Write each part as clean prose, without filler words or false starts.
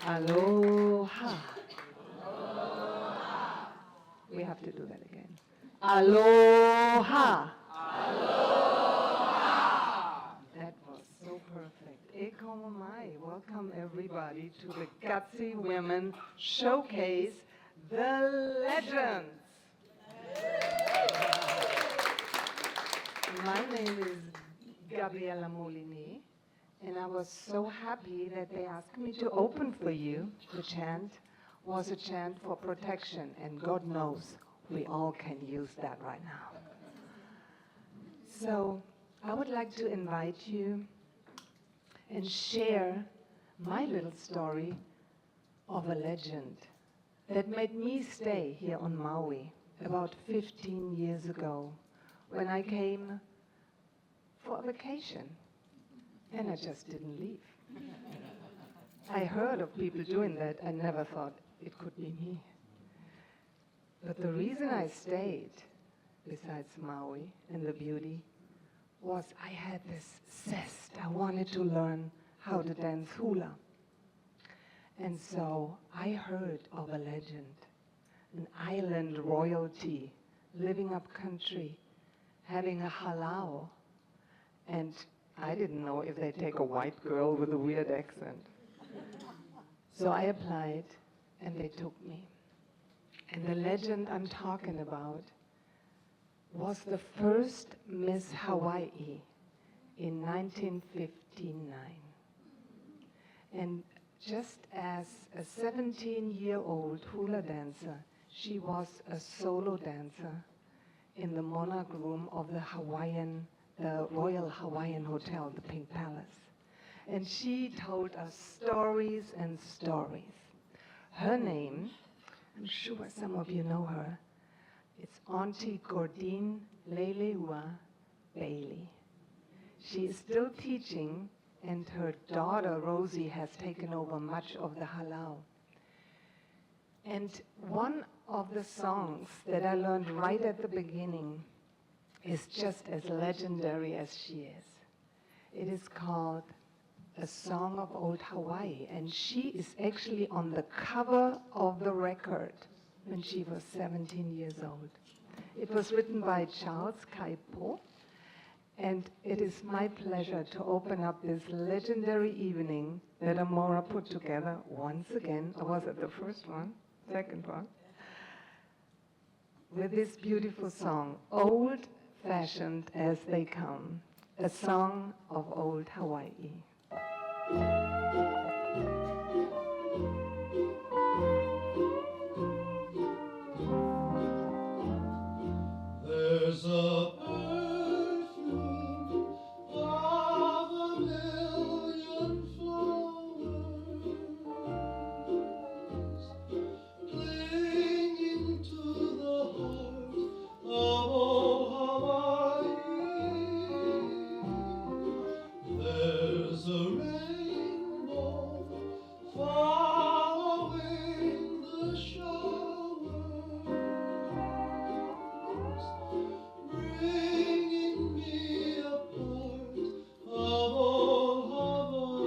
Aloha. We have to do that again. Aloha. That was so perfect. Eko mai. Welcome everybody to the GUTSY Women Showcase The Legends. My name is Gabriella Moline, and I was so happy that they asked me to open for you. The chant was a chant for protection, and God knows we all can use that right now. So I would like to invite you and share my little story of a legend that made me stay here on Maui about 15 years ago when I came for a vacation, and I just didn't leave. I heard of people doing that. I never thought it could be me. But the reason I stayed, besides Maui and the beauty, was I had this zest. I wanted to learn how to dance hula. And so I heard of a legend, an island royalty living up country, having a halau. And I didn't know if they take a white girl with a weird accent. So I applied, and they took me. And the legend I'm talking about was the first Miss Hawaii in 1959. And just as a 17-year-old hula dancer, she was a solo dancer in the monarch room of the Royal Hawaiian Hotel, the Pink Palace. And she told us stories and stories. Her name, I'm sure some of you know her, it's Auntie Gordine Leleua Bailey. She is still teaching, and her daughter Rosie has taken over much of the halau. And one of the songs that I learned right at the beginning is just as legendary as she is. It is called A Song of Old Hawaii, and she is actually on the cover of the record when she was 17 years old. It was written by Charles Kaipo, and it is my pleasure to open up this legendary evening that Amorah put together once again. Or was it the first one? Second one? With this beautiful song, Old-Fashioned as They Come, a song of old Hawaii. There's a perfume of a million flowers clinging to the heart of old Hawaii. There's a rainbow following the showers, bringing me a part of old Hawaii.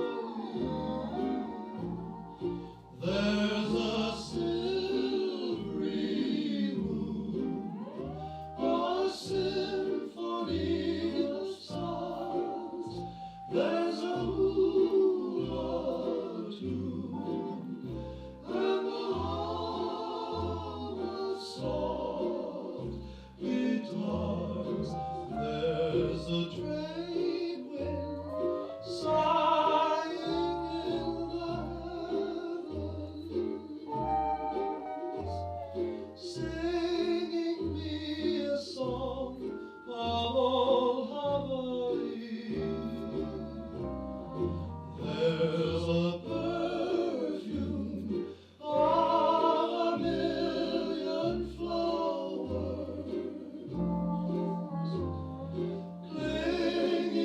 There's a silvery moon, a symphony of stars. There's a hula tune and the hum of soft guitars. There's a trade wind sighing in the heavens, singing me a song of old Hawaii. There's a perfume of a million flowers clinging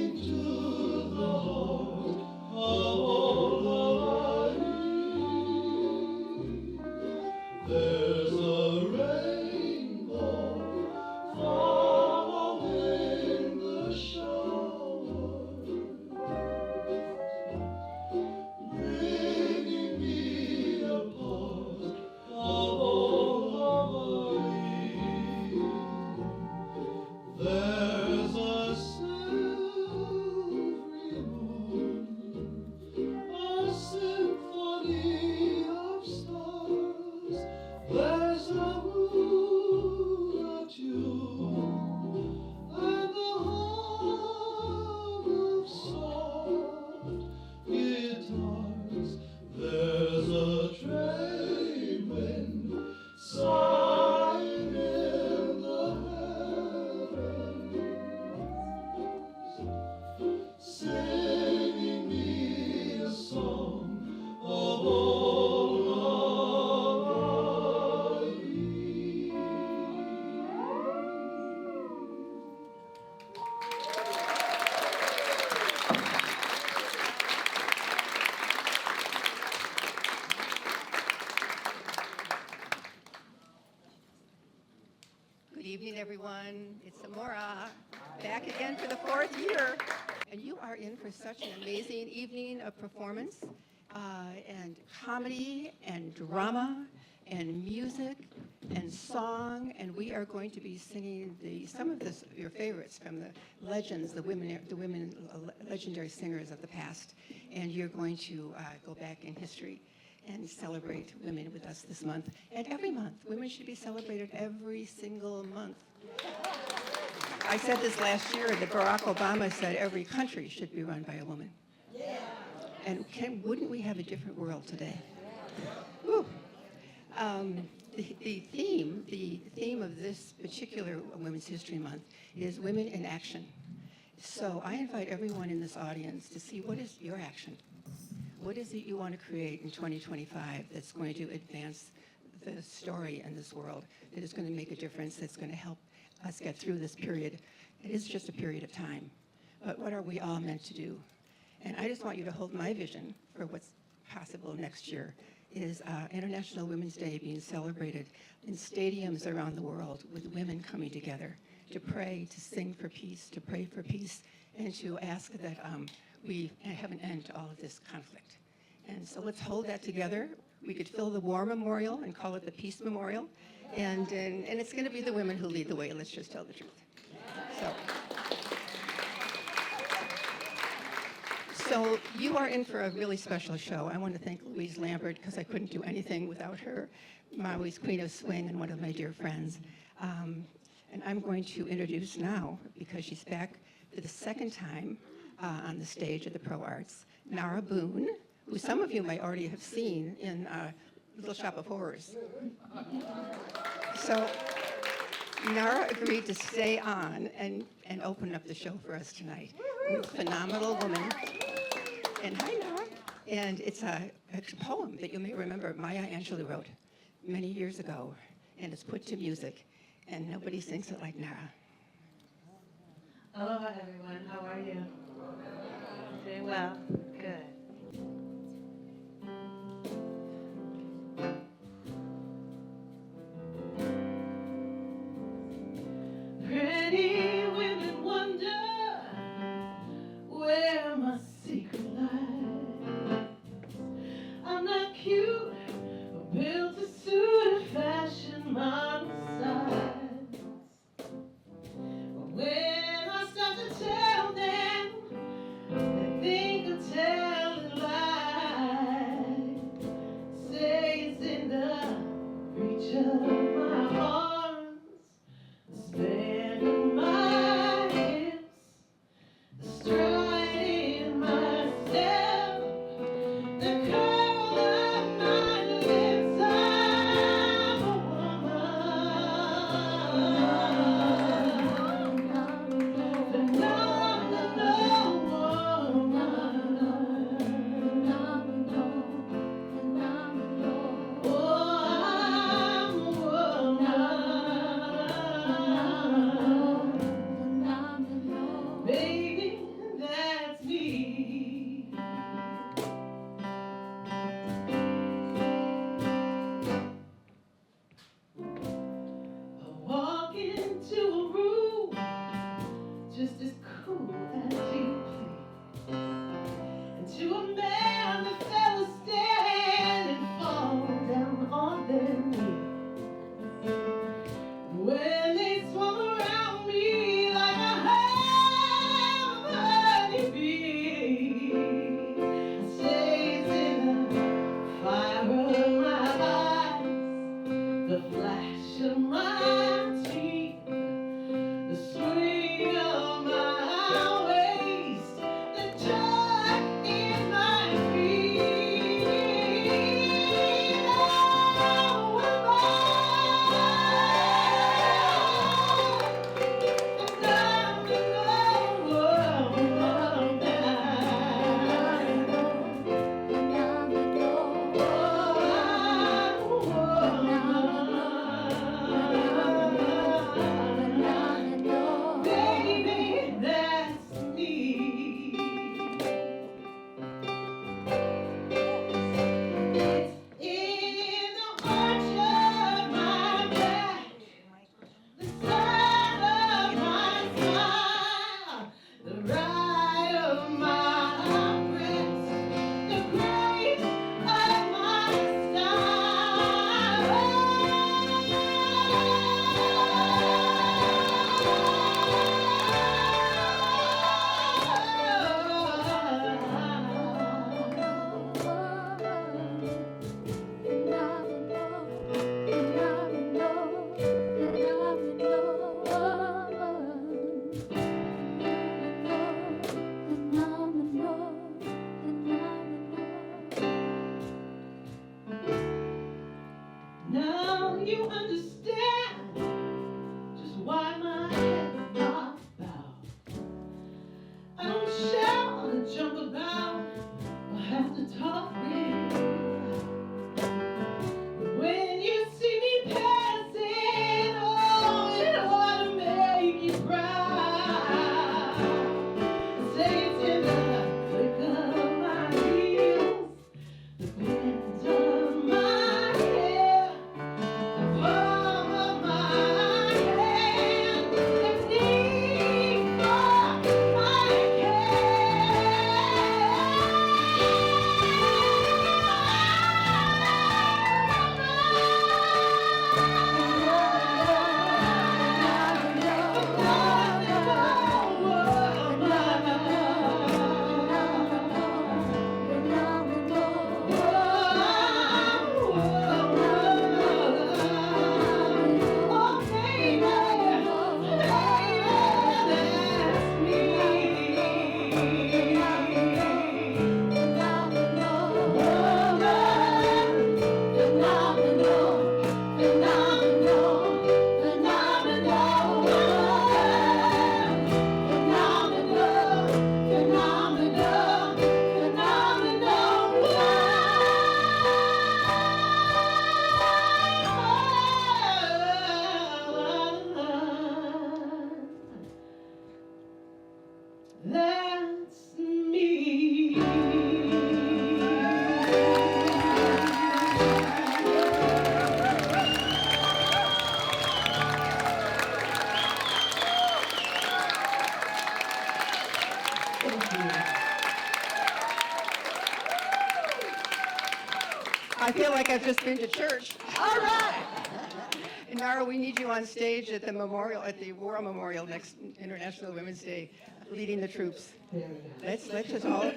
for the 4th year. And you are in for such an amazing evening of performance and comedy and drama and music and song. And we are going to be singing some of your favorites from the legends, the women legendary singers of the past. And you're going to go back in history and celebrate women with us this month. And every month. Women should be celebrated every single month. I said this last year that Barack Obama said every country should be run by a woman. Yeah. And wouldn't we have a different world today? Woo. The theme of this particular Women's History Month is Women in Action. So I invite everyone in this audience to see what is your action. What is it you want to create in 2025 that's going to advance the story in this world, that is going to make a difference, that's going to help us get through this period. It is just a period of time. But what are we all meant to do? And I just want you to hold my vision for what's possible next year is International Women's Day being celebrated in stadiums around the world with women coming together to pray, to sing for peace, to pray for peace, and to ask that we have an end to all of this conflict. And so let's hold that together. We could fill the War Memorial and call it the Peace Memorial. And it's going to be the women who lead the way. Let's just tell the truth. So you are in for a really special show. I want to thank Louise Lambert because I couldn't do anything without her, Maui's Queen of Swing and one of my dear friends. And I'm going to introduce now, because she's back for the second time on the stage at the ProArts, Nara Boone, who some of you might already have seen in Little Shop of Horrors. So Nara agreed to stay on and open up the show for us tonight. Phenomenal woman. And hi, Nara. And it's a poem that you may remember Maya Angelou wrote many years ago, and it's put to music, and nobody sings it like Nara. Aloha, everyone. How are you? Doing well. Good. Pretty women wonder where my secret lies. I'm not cute, but built to suit a fashion model size. But when I start to tell them, they think I'm telling lies. Say it's in the reach of my arms, span my hips, the stride in my step, the curl of my lips. I'm a woman, phenomenal woman. Oh, I'm a woman. Baby, that's me. I walk into a room just as cool as you please. And to a man, the fellas stand and fall down on their knees. When they swung around me like a honey bee, I say it's in the fire of my eyes, the flash of my teeth, the swing of my waist. shout and jump about, I have to talk with. When you see me passing, oh, it ought to make you cry. Say it's in the click of my heels, the bend of my hair, the palm of my hand, the need for my That's me. I feel like I've just been to church. All right. And Nara, we need you on stage at the memorial, at the War Memorial next International Women's Day, leading the troops. Let's just all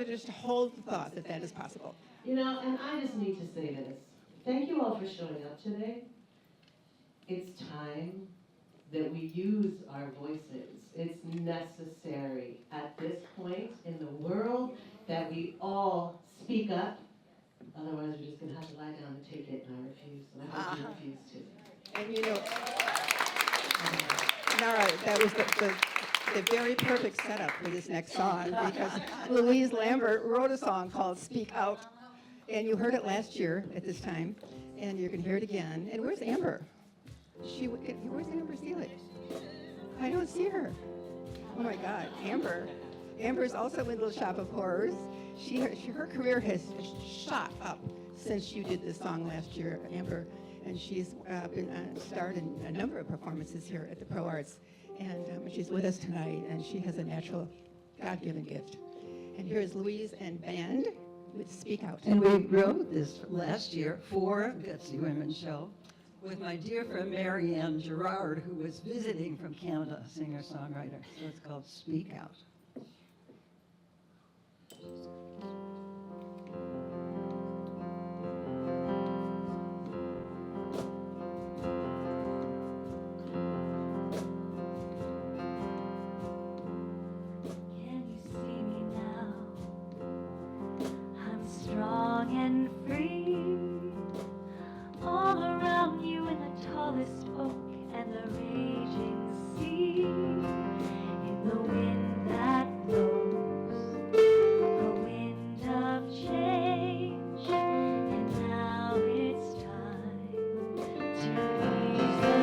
just hold the thought that that is possible. You know, and I just need to say this. Thank you all for showing up today. It's time that we use our voices. It's necessary at this point in the world that we all speak up. Otherwise, we're just going to have to lie down and take it, and I refuse. And I hope you refuse to. And you know, Nara, that was the very perfect setup for this next song, because Louise Lambert wrote a song called Speak Out, and you heard it last year at this time, and you're going to hear it again. And where's Amber? Where's Amber Seelig? I don't see her. Oh my God, Amber. Amber's also in Little Shop of Horrors. Her career has shot up since you did this song last year, Amber, and she's been starred in a number of performances here at the ProArts, and she's with us tonight, and she has a natural God-given gift. And here is Louise and band with Speak Out. And we wrote this last year for GUTSY Women show with my dear friend Marianne Gerard, who was visiting from Canada, singer-songwriter. So it's called Speak Out. Can you see me now? I'm strong and free. All around you in the tallest oak and the raging sea. In the wind that blows, a wind of change. And now it's time to ease the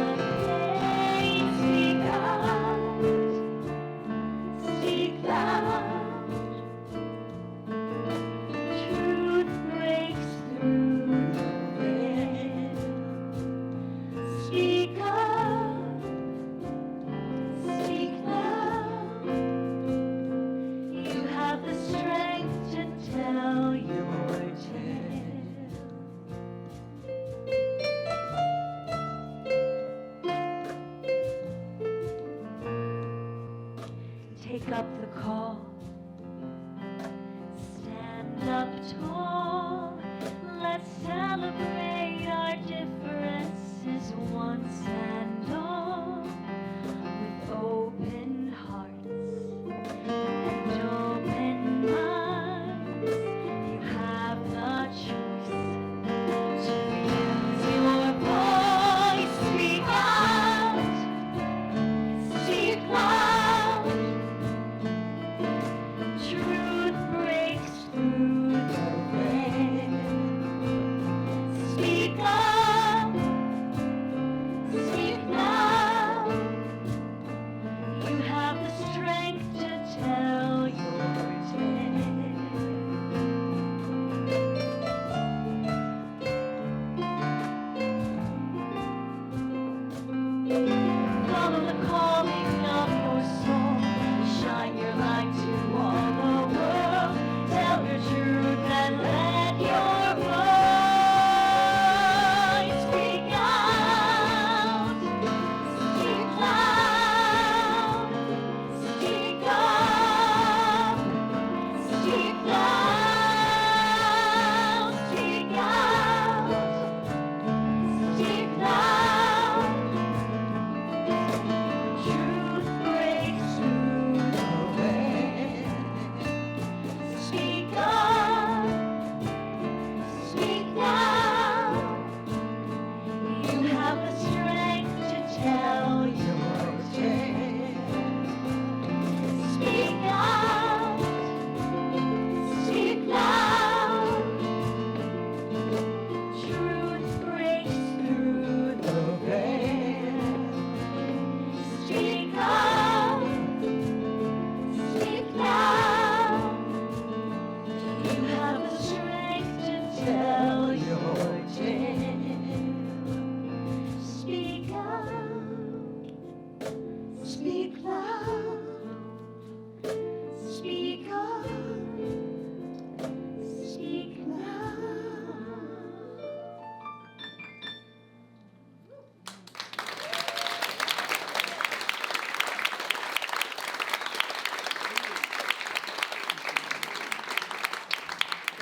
pain. Speak out, speak loud. Truth breaks through the veil. Speak up, speak loud. You have the strength to tell your tale. Take up the call. Stand up tall. Let's celebrate our differences once and all. With open hearts and open minds, you have the choice to use your voice. Speak out, speak loud.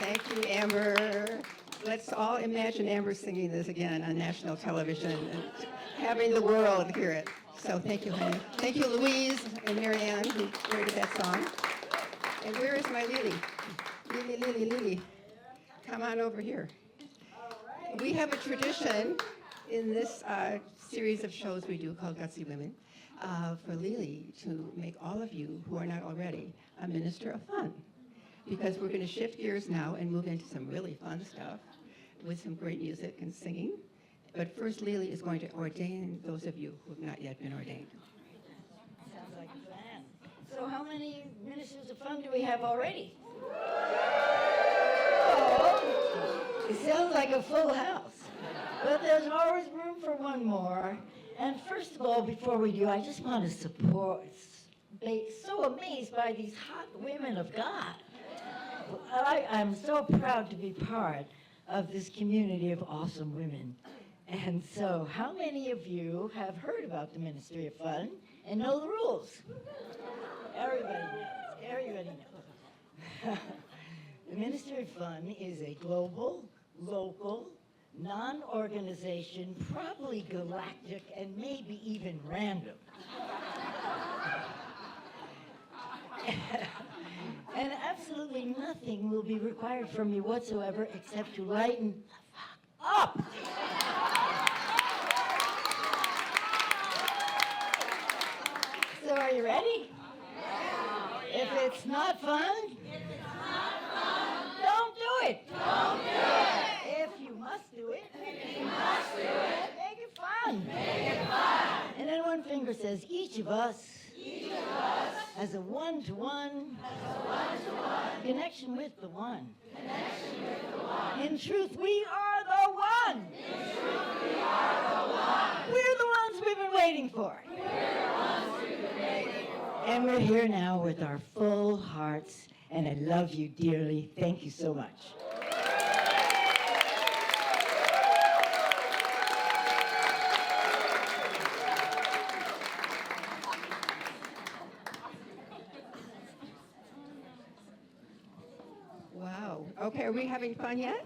Thank you, Amber. Let's all imagine Amber singing this again on national television and having the world hear it. So thank you, honey. Thank you, Louise and Marianne, who created that song. And where is my Lily? Lily. Come on over here. We have a tradition in this series of shows we do called Gutsy Women for Lily to make all of you who are not already a minister of fun. Because we're going to shift gears now and move into some really fun stuff with some great music and singing. But first, Lily is going to ordain those of you who have not yet been ordained. Sounds like a plan. So how many ministers of fun do we have already? Oh, it sounds like a full house. But there's always room for one more. And first of all, before we do, I just want to be so amazed by these hot women of God. I'm so proud to be part of this community of awesome women. And so, how many of you have heard about the Ministry of Fun and know the rules? Everybody knows. The Ministry of Fun is a global, local, non-organization, probably galactic, and maybe even random. And absolutely nothing will be required from you whatsoever except to lighten the fuck up. So are you ready? If it's not fun, don't do it. If you must do it, make it fun. And then one finger says, each of us has a one-to-one connection with the one. In truth, we are the one. We're the ones we've been waiting for. And we're here now with our full hearts, and I love you dearly. Thank you so much. Wow. Okay, are we having fun yet?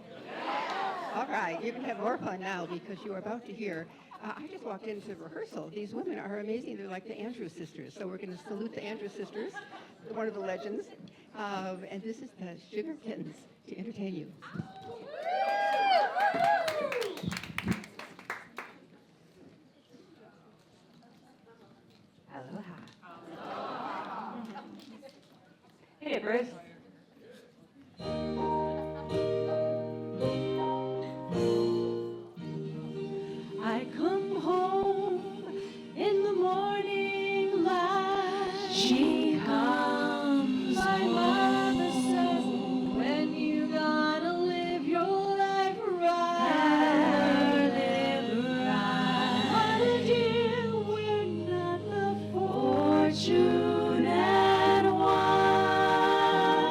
All right, you can have more fun now because you are about to hear. I just walked into rehearsal. These women are amazing. They're like the Andrews sisters. So we're going to salute the Andrews sisters, one of the legends. And this is the Sugar Kittens to entertain you. Aloha. Hey, Bruce. I come home in the morning light. She comes. My mother says, when you gonna live your life right? Live right. But dear, we're not the fortunate ones.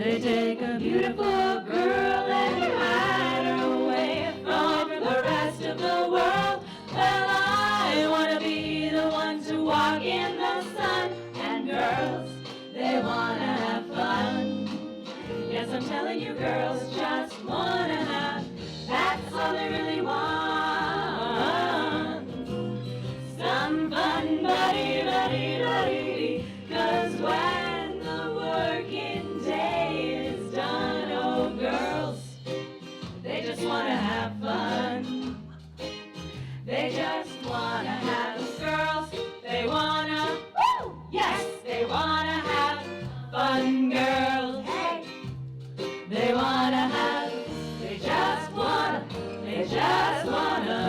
They take a beautiful girl and hide her away from the rest of the world. Well, I want to be the one to walk in the sun. And girls, they want to have fun. Yes, I'm telling you, girls just want to have. That's all they really want. Some fun, buddy, buddy, buddy. 'Cause when the working day is done, oh, girls, they just want to have fun. They just want to have girls. They want to, yes, they want to have fun, girls. Hey, they want to have, they just want to, they just want to,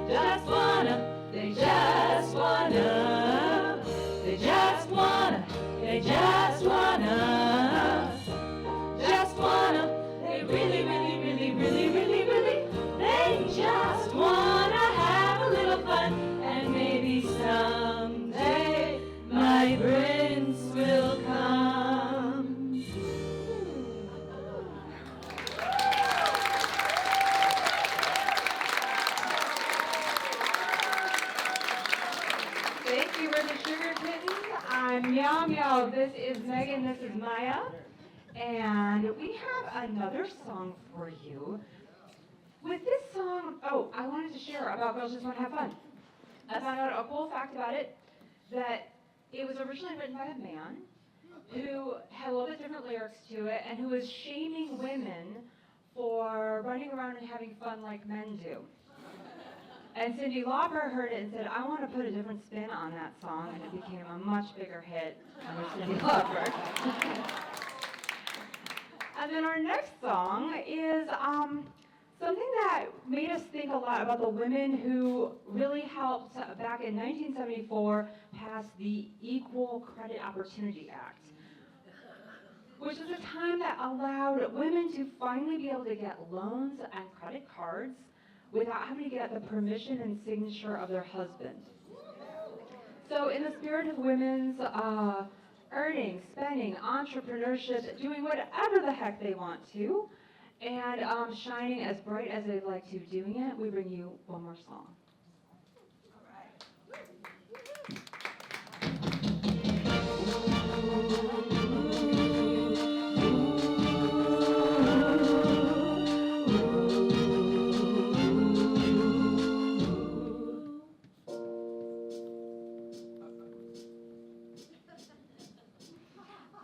just want to, they just want to, they just want to, they just want to, just want to, they really, really, really, really, really, really, they just want to have a little fun, and maybe someday my prince will come. Thank you, we're the Sugar Kittens. I'm Meow Meow. This is Megan. This is Maya. And we have another song for you. With this song, I wanted to share about Girls Just Want to Have Fun. I found out a cool fact about it, that it was originally written by a man who had a little bit different lyrics to it and who was shaming women for running around and having fun like men do. And Cyndi Lauper heard it and said, I want to put a different spin on that song, and it became a much bigger hit under Cyndi Lauper. And then our next song is something that made us think a lot about the women who really helped back in 1974 pass the Equal Credit Opportunity Act, which is a time that allowed women to finally be able to get loans and credit cards without having to get the permission and signature of their husband. So in the spirit of women's earning, spending, entrepreneurship, doing whatever the heck they want to, and shining as bright as they'd like to doing it, we bring you one more song.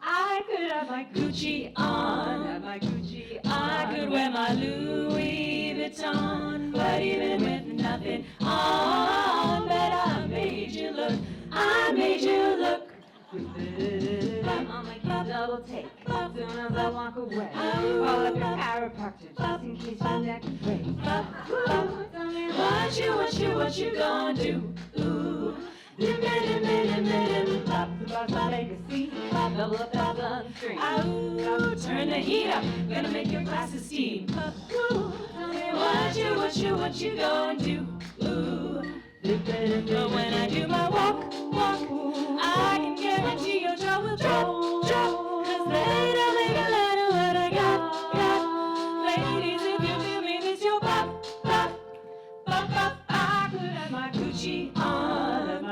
I could have my Gucci on, I could wear my Louis Vuitton, but even with nothing on, bet I made you look, I made you look. I'll make you double take, as soon as I walk away. Call up your chiropractor, just in case your neck breaks. Tell me what you gonna do? Ooh. Double up that sunscreen. Ooh, turn the heat up, gonna make your glasses steam. Ooh, tell me what you gonna do? Ooh, but when I do my walk, I can guarantee your jaw will drop. 'Cause they don't make a lot of what I got. Ladies, if you feel me, this your pop. I could have my Gucci on,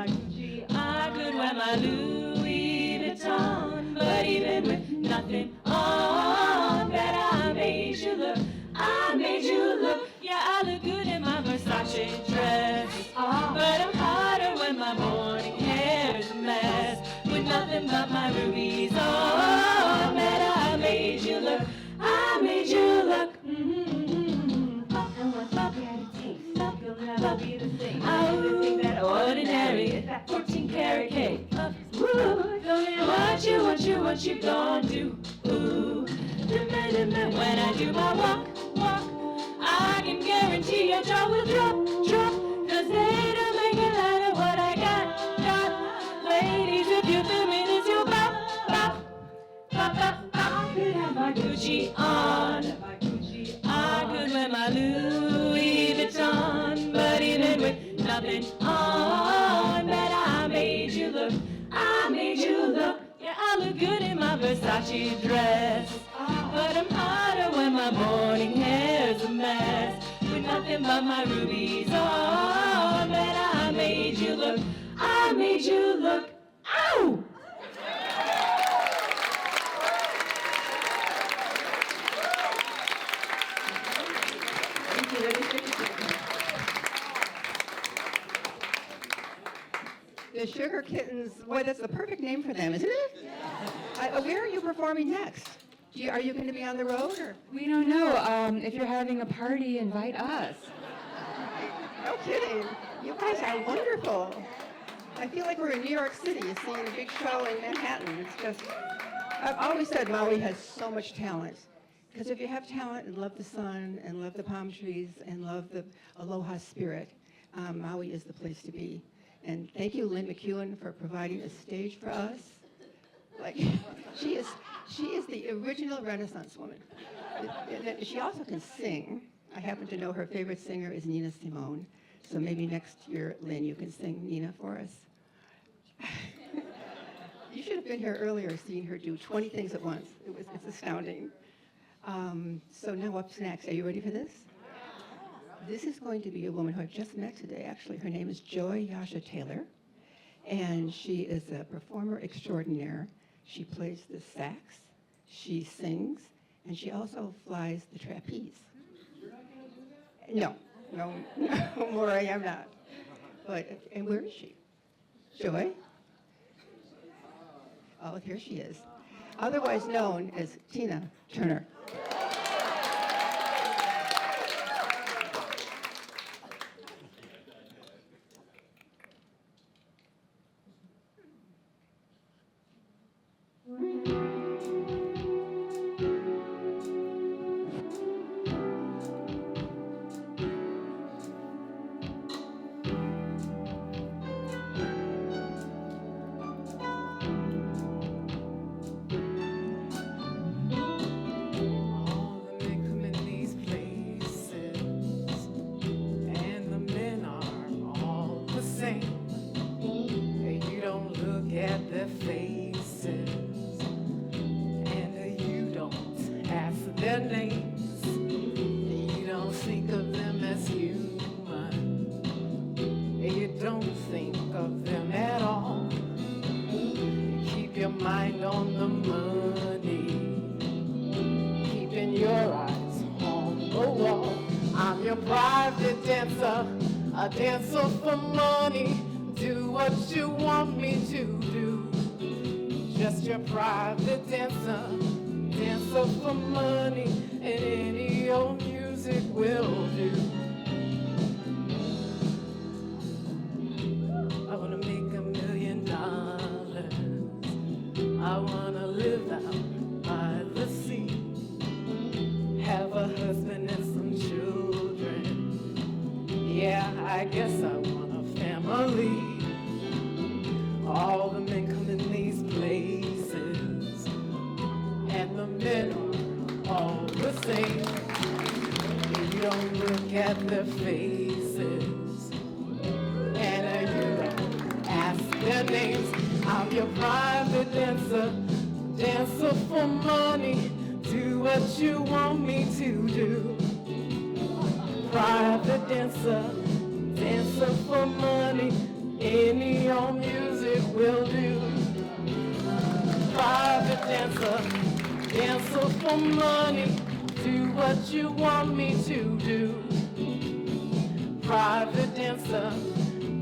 I could wear my Louis Vuitton, but even with nothing on, bet I made you look, I made you look. Yeah, I look good in my Versace dress, but I'm hotter when my morning hair is a mess, with nothing but my rubies on. Bet I made you look, I made you look. And once you get a taste, you'll never be the same. Everything that ordinary is that 14 karat cake. Ooh, tell me what you gonna do? Ooh, when I do my walk, I can guarantee your jaw will drop. 'Cause they don't make a lot of what I got. Ladies, if you feel me, this your bop. I could have my Gucci on, I could wear my Louis Vuitton, but even with nothing on, bet I made you look, I made you look. Yeah, I look good in my Versace Versace dress. But I'm hotter when my morning hair's a mess, with nothing but my rubies on. But I made you look, I made you look, ow! The Sugar Kittens, boy, that's the perfect name for them, isn't it? Where are you performing next? Are you going to be on the road? Or? We don't know. If you're having a party, invite us. No kidding. You guys are wonderful. I feel like we're in New York City, seeing a big show in Manhattan. It's just, I've always said Maui has so much talent. Because if you have talent and love the sun and love the palm trees and love the aloha spirit, Maui is the place to be. And thank you, Lynn McEwen, for providing a stage for us. Like, she is the original Renaissance woman. And she also can sing. I happen to know her favorite singer is Nina Simone. So maybe next year, Lynn, you can sing Nina for us. You should have been here earlier seeing her do 20 things at once. It's astounding. So now what's next? Are you ready for this? This is going to be a woman who I've just met today, actually. Her name is Joie Yasha Taylor, and she is a performer extraordinaire. She plays the sax, she sings, and she also flies the trapeze. You're not going to do that? No, Amorah, I am not. But, and where is she? Joie? Oh, here she is. Otherwise known as Tina Turner. A dancer for money, do what you want me to do. Just your private dancer, dancer for money, and any old music will do. I wanna make $1 million. I wanna live out by the sea, have a husband and some children. Yeah, I guess I want a family. All the men come in these places, and the men are all the same. You don't look at their faces, and you don't ask their names. I'm your private dancer, dancer for money. Do what you want me to do. Private dancer, dancer for money, any old music will do. Private dancer, dancer for money, do what you want me to do. Private dancer,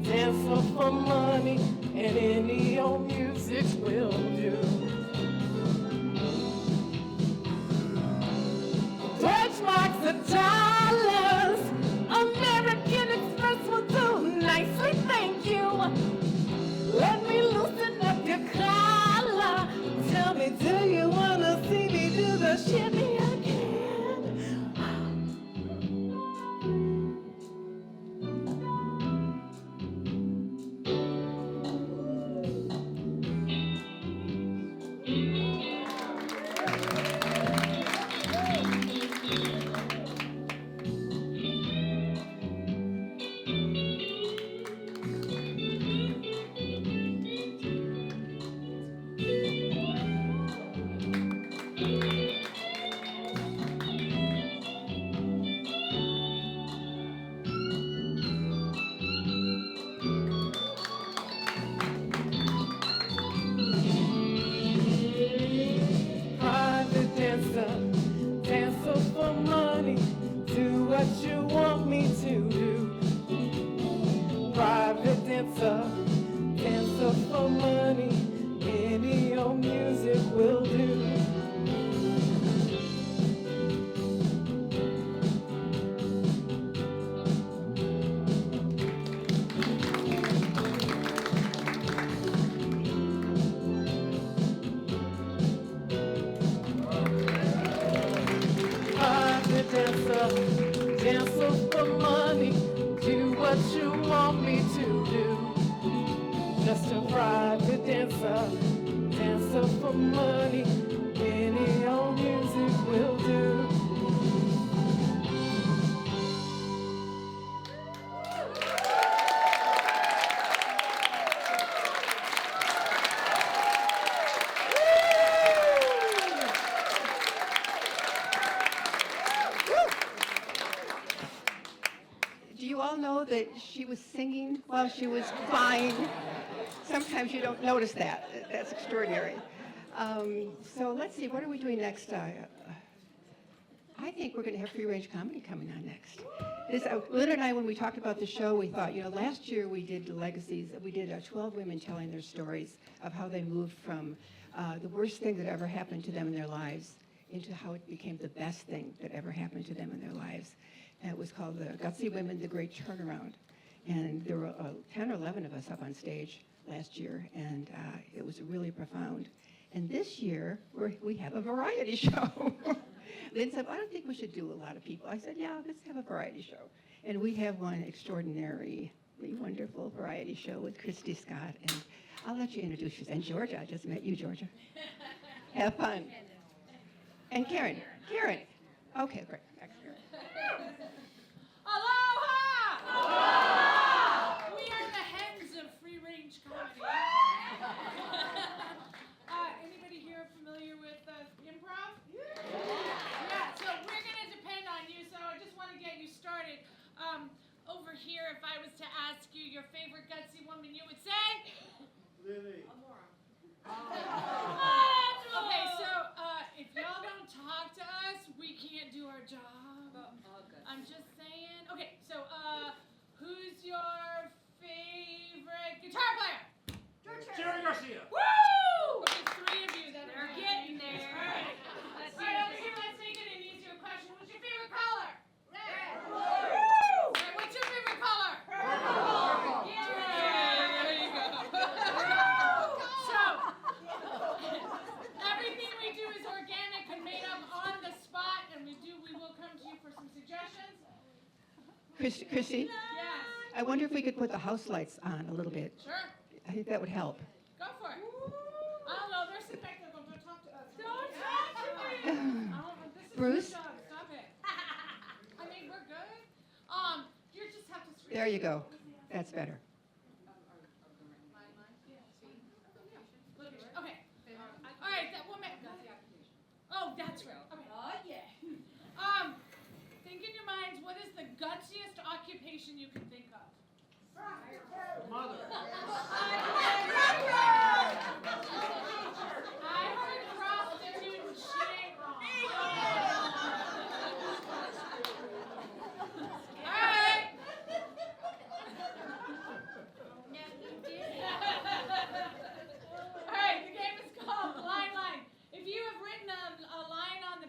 dancer for money, and any old music will do. Deutschmarks and dollars, American Express will do nicely, thank you. Let me loosen up your collar. Tell me, do you wanna see me do the shimmy again? dancer, dancer for money. Do what you want me to do. Just a private dancer, dancer for money. Any old music will do. Do you all know that she was singing while she was flying? Sometimes you don't notice that. That's extraordinary. So let's see, what are we doing next? I think we're going to have free range comedy coming on next. Lynn and I, when we talked about the show, we thought, last year we did the legacies. We did 12 women telling their stories of how they moved from the worst thing that ever happened to them in their lives into how it became the best thing that ever happened to them in their lives. And it was called the GUTSY Women, The Great Turnaround. And there were 10 or 11 of us up on stage last year, and it was really profound. And this year, we have a variety show. Lynn said, I don't think we should do a lot of people. I said, yeah, let's have a variety show. And we have one extraordinarily wonderful variety show with Christy Scott. And I'll let you introduce yourself. And Georgia, I just met you, Georgia. Have fun. And Karen. Karen. Okay, great. Next, Karen. Aloha! Aloha! We are the hens of free-range comedy. Anybody here familiar with improv? Yeah, so we're going to depend on you, so I just want to get you started. Over here, if I was to ask you your favorite gutsy woman, you would say? Lily. Amorah. Okay, so if y'all don't talk to us, we can't do our job. I'm just saying. Okay, so who's your favorite guitar player? Jerry Garcia. Woo! Okay, 3 of you that are getting there. All right. All right, over here, let's make it an easier question. What's your favorite color? Red. Woo! All right, what's your favorite color? Purple. Yeah, there you go. So, everything we do is organic and made up on the spot, and we will come to you for some suggestions. Christy? Yes. I wonder if we could put the house lights on a little bit. Sure. I think that would help. Go for it. I don't know. They're sitting back there going, don't talk to us. Don't talk to me. This is Bruce? your job. Stop it. I mean, we're good. You just have to. There you go. That's better. Okay. All right. That woman. Oh, that's right. Okay. Oh yeah. Think in your minds. What is the gutsiest occupation you can think of? Mother. I heard prostitute and she ain't wrong. All right. All right, the game is called Line Line. If you have written a line on the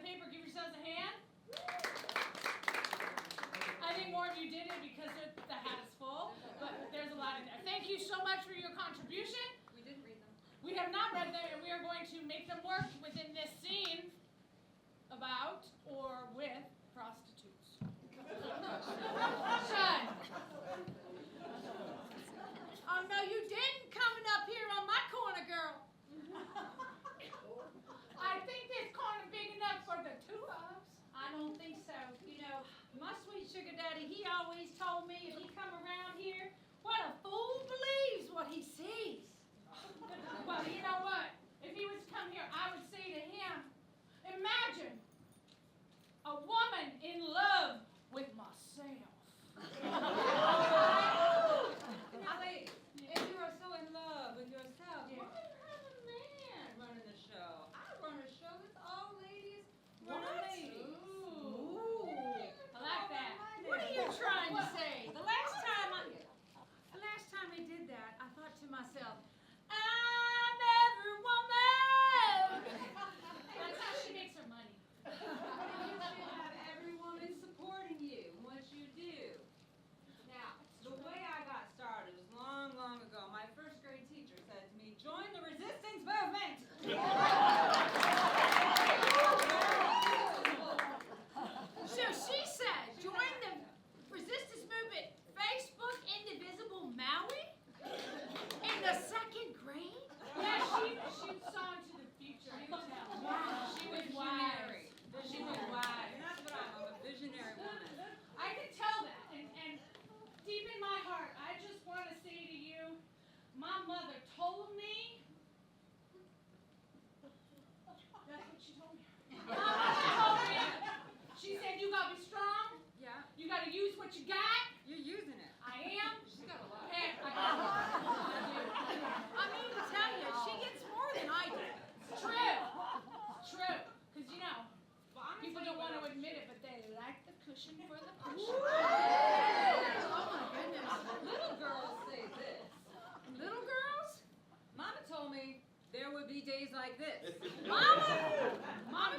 be days like this. Mama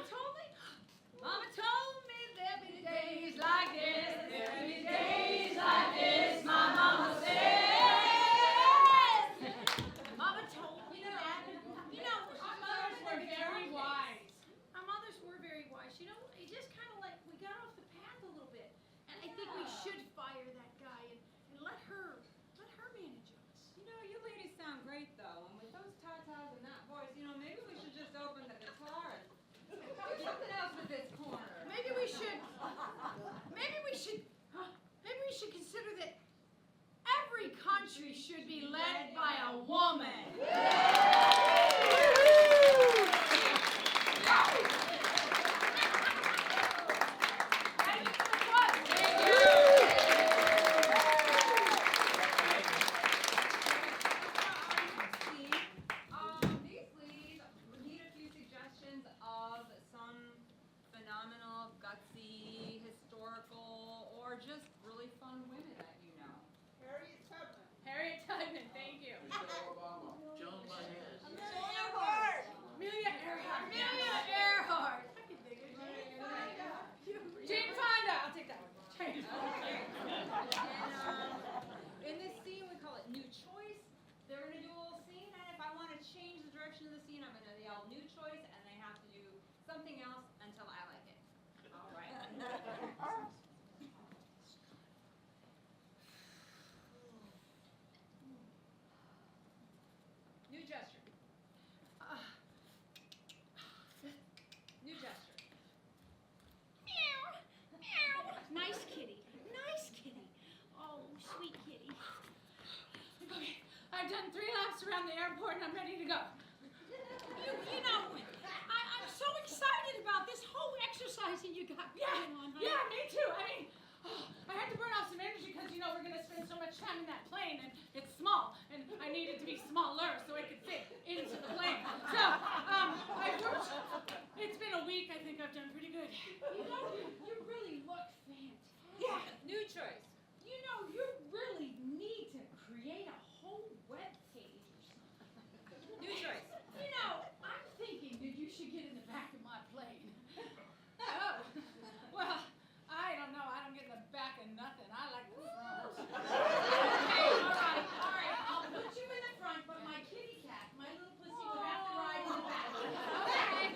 told me there'll be days like this. There'll be days like this, my mama says. Mama told me that. You know, our mothers were very wise. Our mothers were very wise. You know, it just kind of like, we got off the path a little bit. And I think we should fire that guy and let her manage us. You know, you ladies sound great though, and with those tatas and that voice, you know, maybe we should just open the guitar and do something else with this corner. Maybe we should consider that every country should be led by a woman. These ladies need a few suggestions of some phenomenal, gutsy, historical, or just really fun women that you know. Harriet Tubman, thank you. Michelle Obama. Joan Baez. Amelia Earhart. I can think of it. Jane Fonda. I'll take that one. And in this scene, we call it new choice. They're gonna do a little scene, and if I want to change the direction of the scene, I'm gonna yell new choice, and they have to do something else until I like it. All right. New gesture. New gesture. Meow, meow. Nice kitty. Oh, sweet kitty. Okay, I've done 3 laps around the airport and I'm ready to go. You know, I'm so excited about this whole exercising you got going on. Honey. Yeah, me too. I mean, I had to burn off some energy because, you know, we're going to spend so much time in that plane and it's small and I needed to be smaller so it could fit into the plane. So, I've worked. It's been a week. I think I've done pretty good. You know, you really look fantastic. Yeah. New choice. You know, you really need to create a whole web page or something. New choice. You know, I'm thinking that you should get in the back of my plane. Oh, well, I don't know. I don't get in the back of nothing. I like the front. Okay, all right. I'll put you in the front, but my kitty cat, my little pussy, would have to ride in the back. Okay.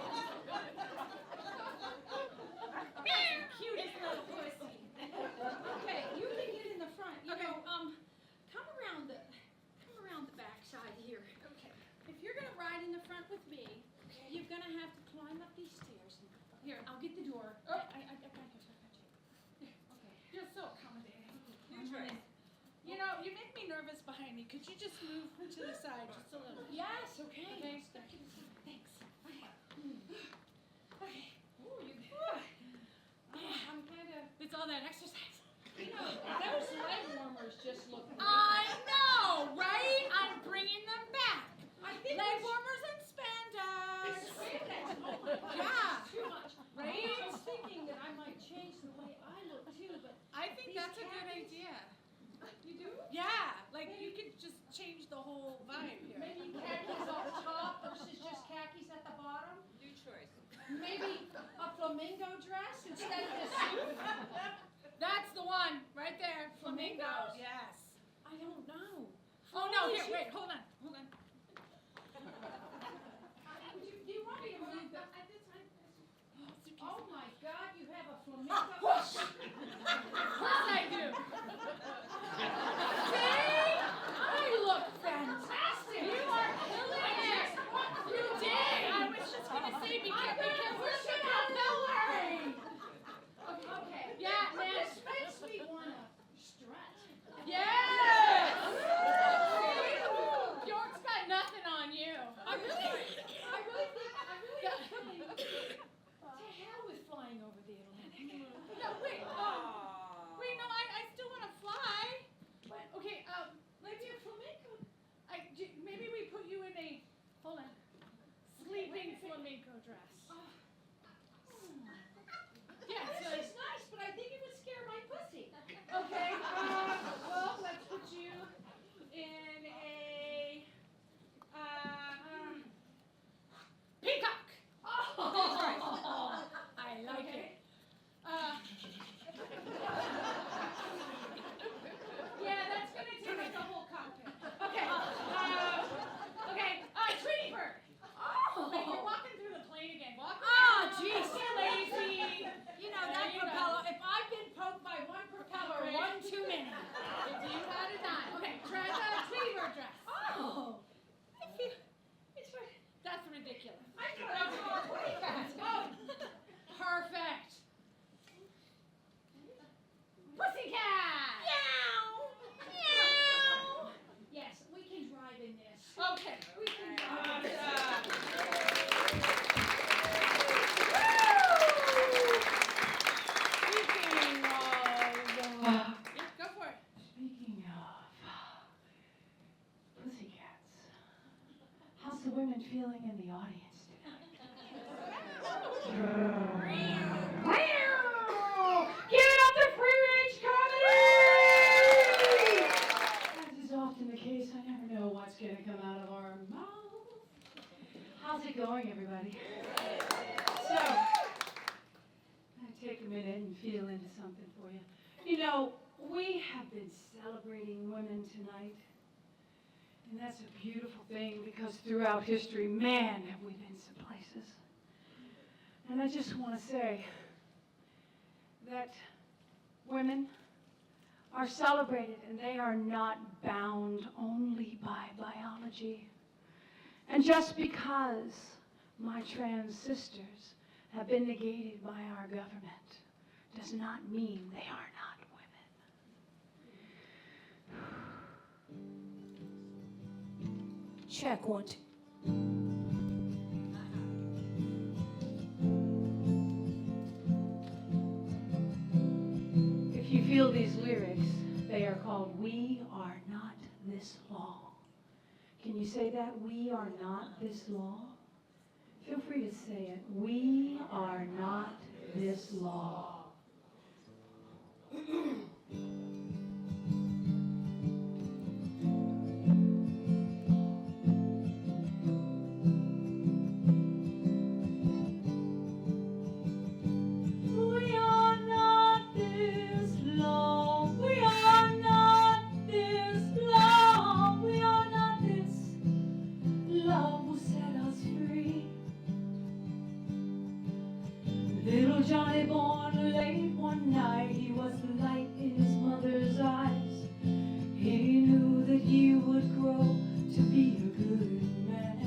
Cutest little pussy. Okay, you can get in the front. You know, come around the back side here. Okay. If you're gonna ride in the front with me, you're gonna have to climb up these stairs. Here, I'll get the door. I got you. Okay. You're so accommodating. New choice. You know, you make me nervous behind me. Could you just move to the side just a little? Yes. Okay. Thanks. Okay. Ooh, you. I'm kind of. It's all that exercise. You know, those leg warmers just look. I know, right? I'm bringing them back. I think leg warmers and spandex. Spandex. Oh my God. Yeah. Too much. Right? I was thinking that I might change the way I look too, but I think that's a good idea. You do? Yeah. Like you could just change the whole vibe here. Maybe khakis off the top versus just khakis at the bottom. New choice. Maybe a flamingo dress instead of the suit. That's the one right there. Flamingos? Yes. I don't know. Oh no, here, wait, hold on. Do you want me to move that? Oh my God, you have a flamingo? Of course I do. See? I look fantastic. You are killing it. You did. I was just going to say, be careful. Okay. Yeah, now this makes me want to strut. Yes. Okay, we can go. Speaking of, yeah, go for it. Speaking of pussycats, how's the women feeling in the audience tonight? Give it up to free range comedy! As is often the case, I never know what's going to come out of our mouths. How's it going, everybody? So, take a minute and feel into something for you. You know, we have been celebrating women tonight. And that's a beautiful thing because throughout history, man, have we been some places. And I just want to say that women are celebrated and they are not bound only by biology. And just because my trans sisters have been negated by our government does not mean they are not women. Check 1, 2. If you feel these lyrics, they are called "We Are Not This Law." Can you say that? We are not this law. Feel free to say it. We are not this law. We are not this law. We are not this law. We are not this. Love will set us free. Little Johnny born late one night, he was the light in his mother's eyes. He knew that he would grow to be a good man.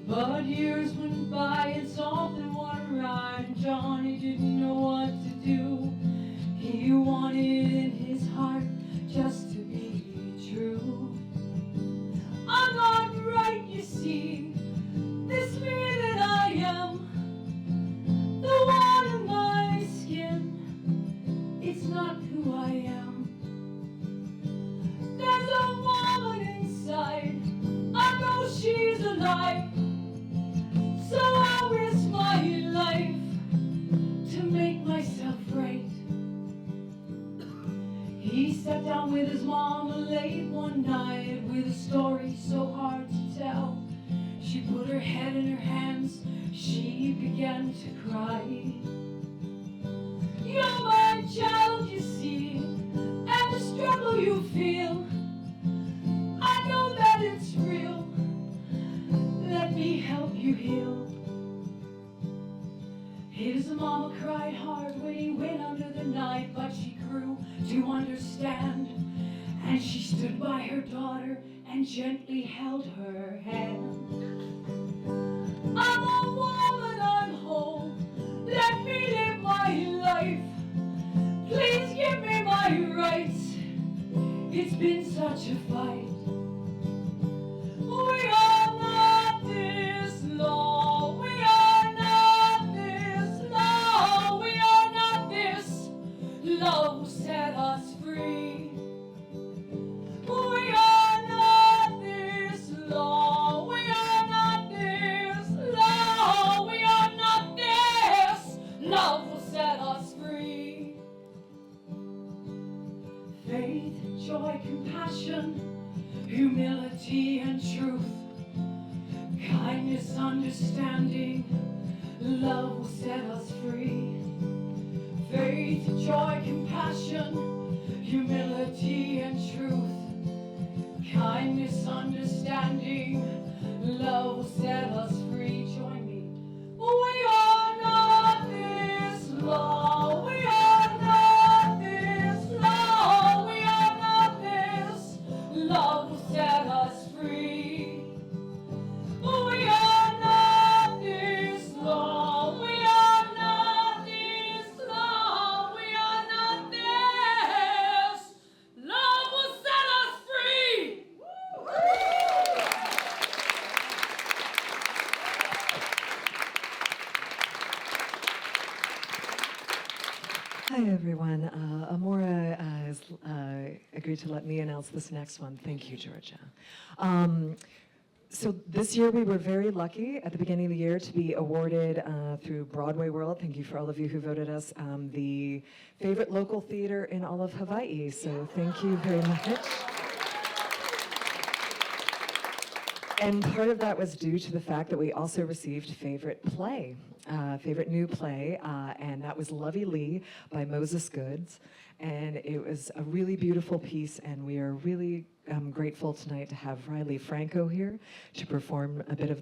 But years went by and something went right, and Johnny didn't know what to do. He wanted in his heart just to be true. I'm not right, you see, this me that I am. The one in my skin, it's not who I am. There's a woman inside, I know she's alive. So I'll risk my life to make myself right. He sat down with his mama late one night with a story so hard to tell. She put her head in her hands, she began to cry. You're my child, you see, and the struggle you feel, I know that it's real. Let me help you heal. His mama cried hard when he went under the knife, but she grew to understand. And she stood by her daughter and gently held her hand. I'm a woman, I'm whole. Let me live my life. Please give me my rights. It's been such a fight. We are not this law. We are not this law. We are not this. Love will set us free. We are not this law. We are not this law. We are not this. Love will set us free. Faith, joy, compassion, humility and truth, kindness, understanding, love will set us free. Faith, joy, compassion, humility and truth, kindness, understanding, love will set us free. Join me. We are not this law. We are not this law. We are not this. Love will set us free. We are not this law. We are not this law. We are not this. Love will set us free. everyone. Amorah has agreed to let me announce this next one. Thank you, Georgia. So this year we were very lucky at the beginning of the year to be awarded through Broadway World, thank you for all of you who voted us, the favorite local theater in all of Hawaii. So thank you very much. And part of that was due to the fact that we also received favorite play, favorite new play, and that was Lovey Lee by Moses Goods. And it was a really beautiful piece, and we are really grateful tonight to have Riley Franco here to perform a bit of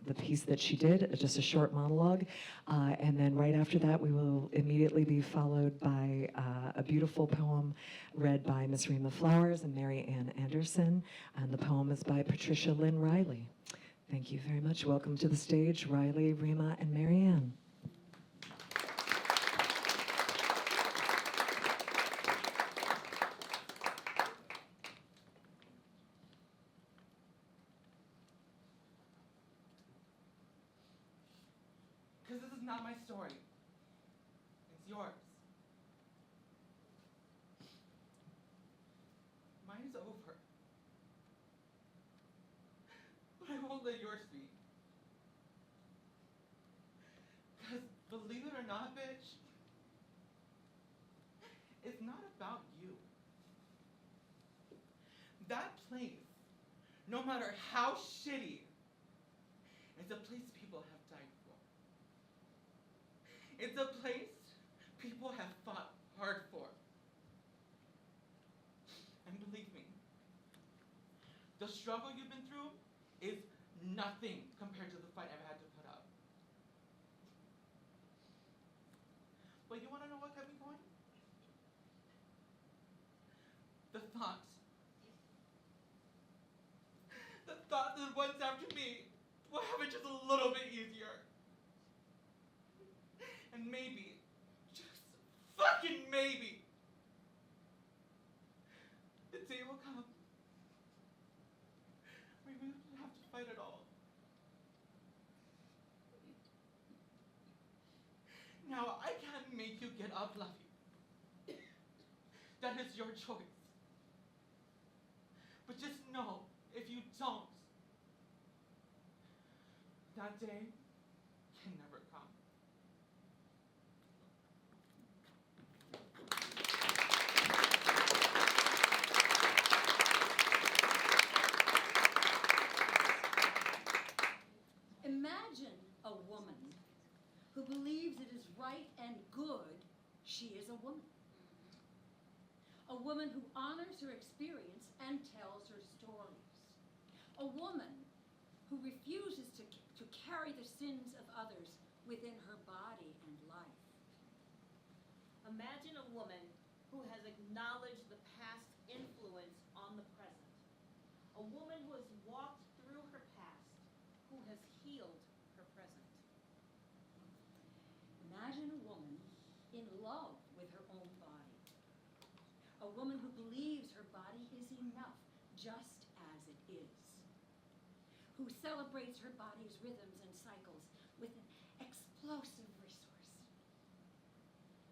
the piece that she did, just a short monologue. And then right after that, we will immediately be followed by a beautiful poem read by Miss Rima Flowers and Mary Ann Anderson. And the poem is by Patricia Lynn Riley. Thank you very much. Welcome to the stage, Riley, Rima, and Mary Ann. Because this is not my story. It's yours. Mine is over. But I won't let yours be. Because believe it or not, bitch, it's not about you. That place, no matter how shitty, is a place people have died for. It's a place people have fought hard for. And believe me, the struggle you've been through is nothing compared to the fight I've had to put up. But you want to know what kept me going? The thought. The thought that ones after me will have it just a little bit easier. And maybe, just fucking maybe, the day will come where we don't have to fight at all. Now, I can't make you get up, Luffy. That is your choice. But just know, if you don't, that day can never come. Imagine a woman who believes it is right and good she is a woman. A woman who honors her experience and tells her stories. A woman who refuses to carry the sins of others within her body and life. Imagine a woman who has acknowledged the past influence on the present. A woman who has walked through her past, who has healed her present. Imagine a woman in love with her own body. A woman who believes her body is enough just as it is. Who celebrates her body's rhythms and cycles with an explosive resource.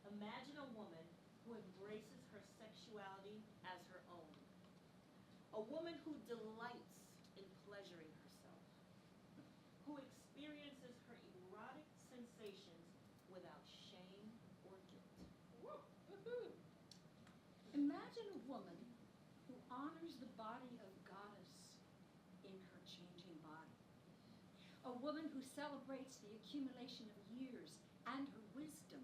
Imagine a woman who embraces her sexuality as her own. A woman who delights in pleasuring herself. Who experiences her erotic sensations without shame or guilt. Imagine a woman who honors the body of goddess in her changing body. A woman who celebrates the accumulation of years and her wisdom.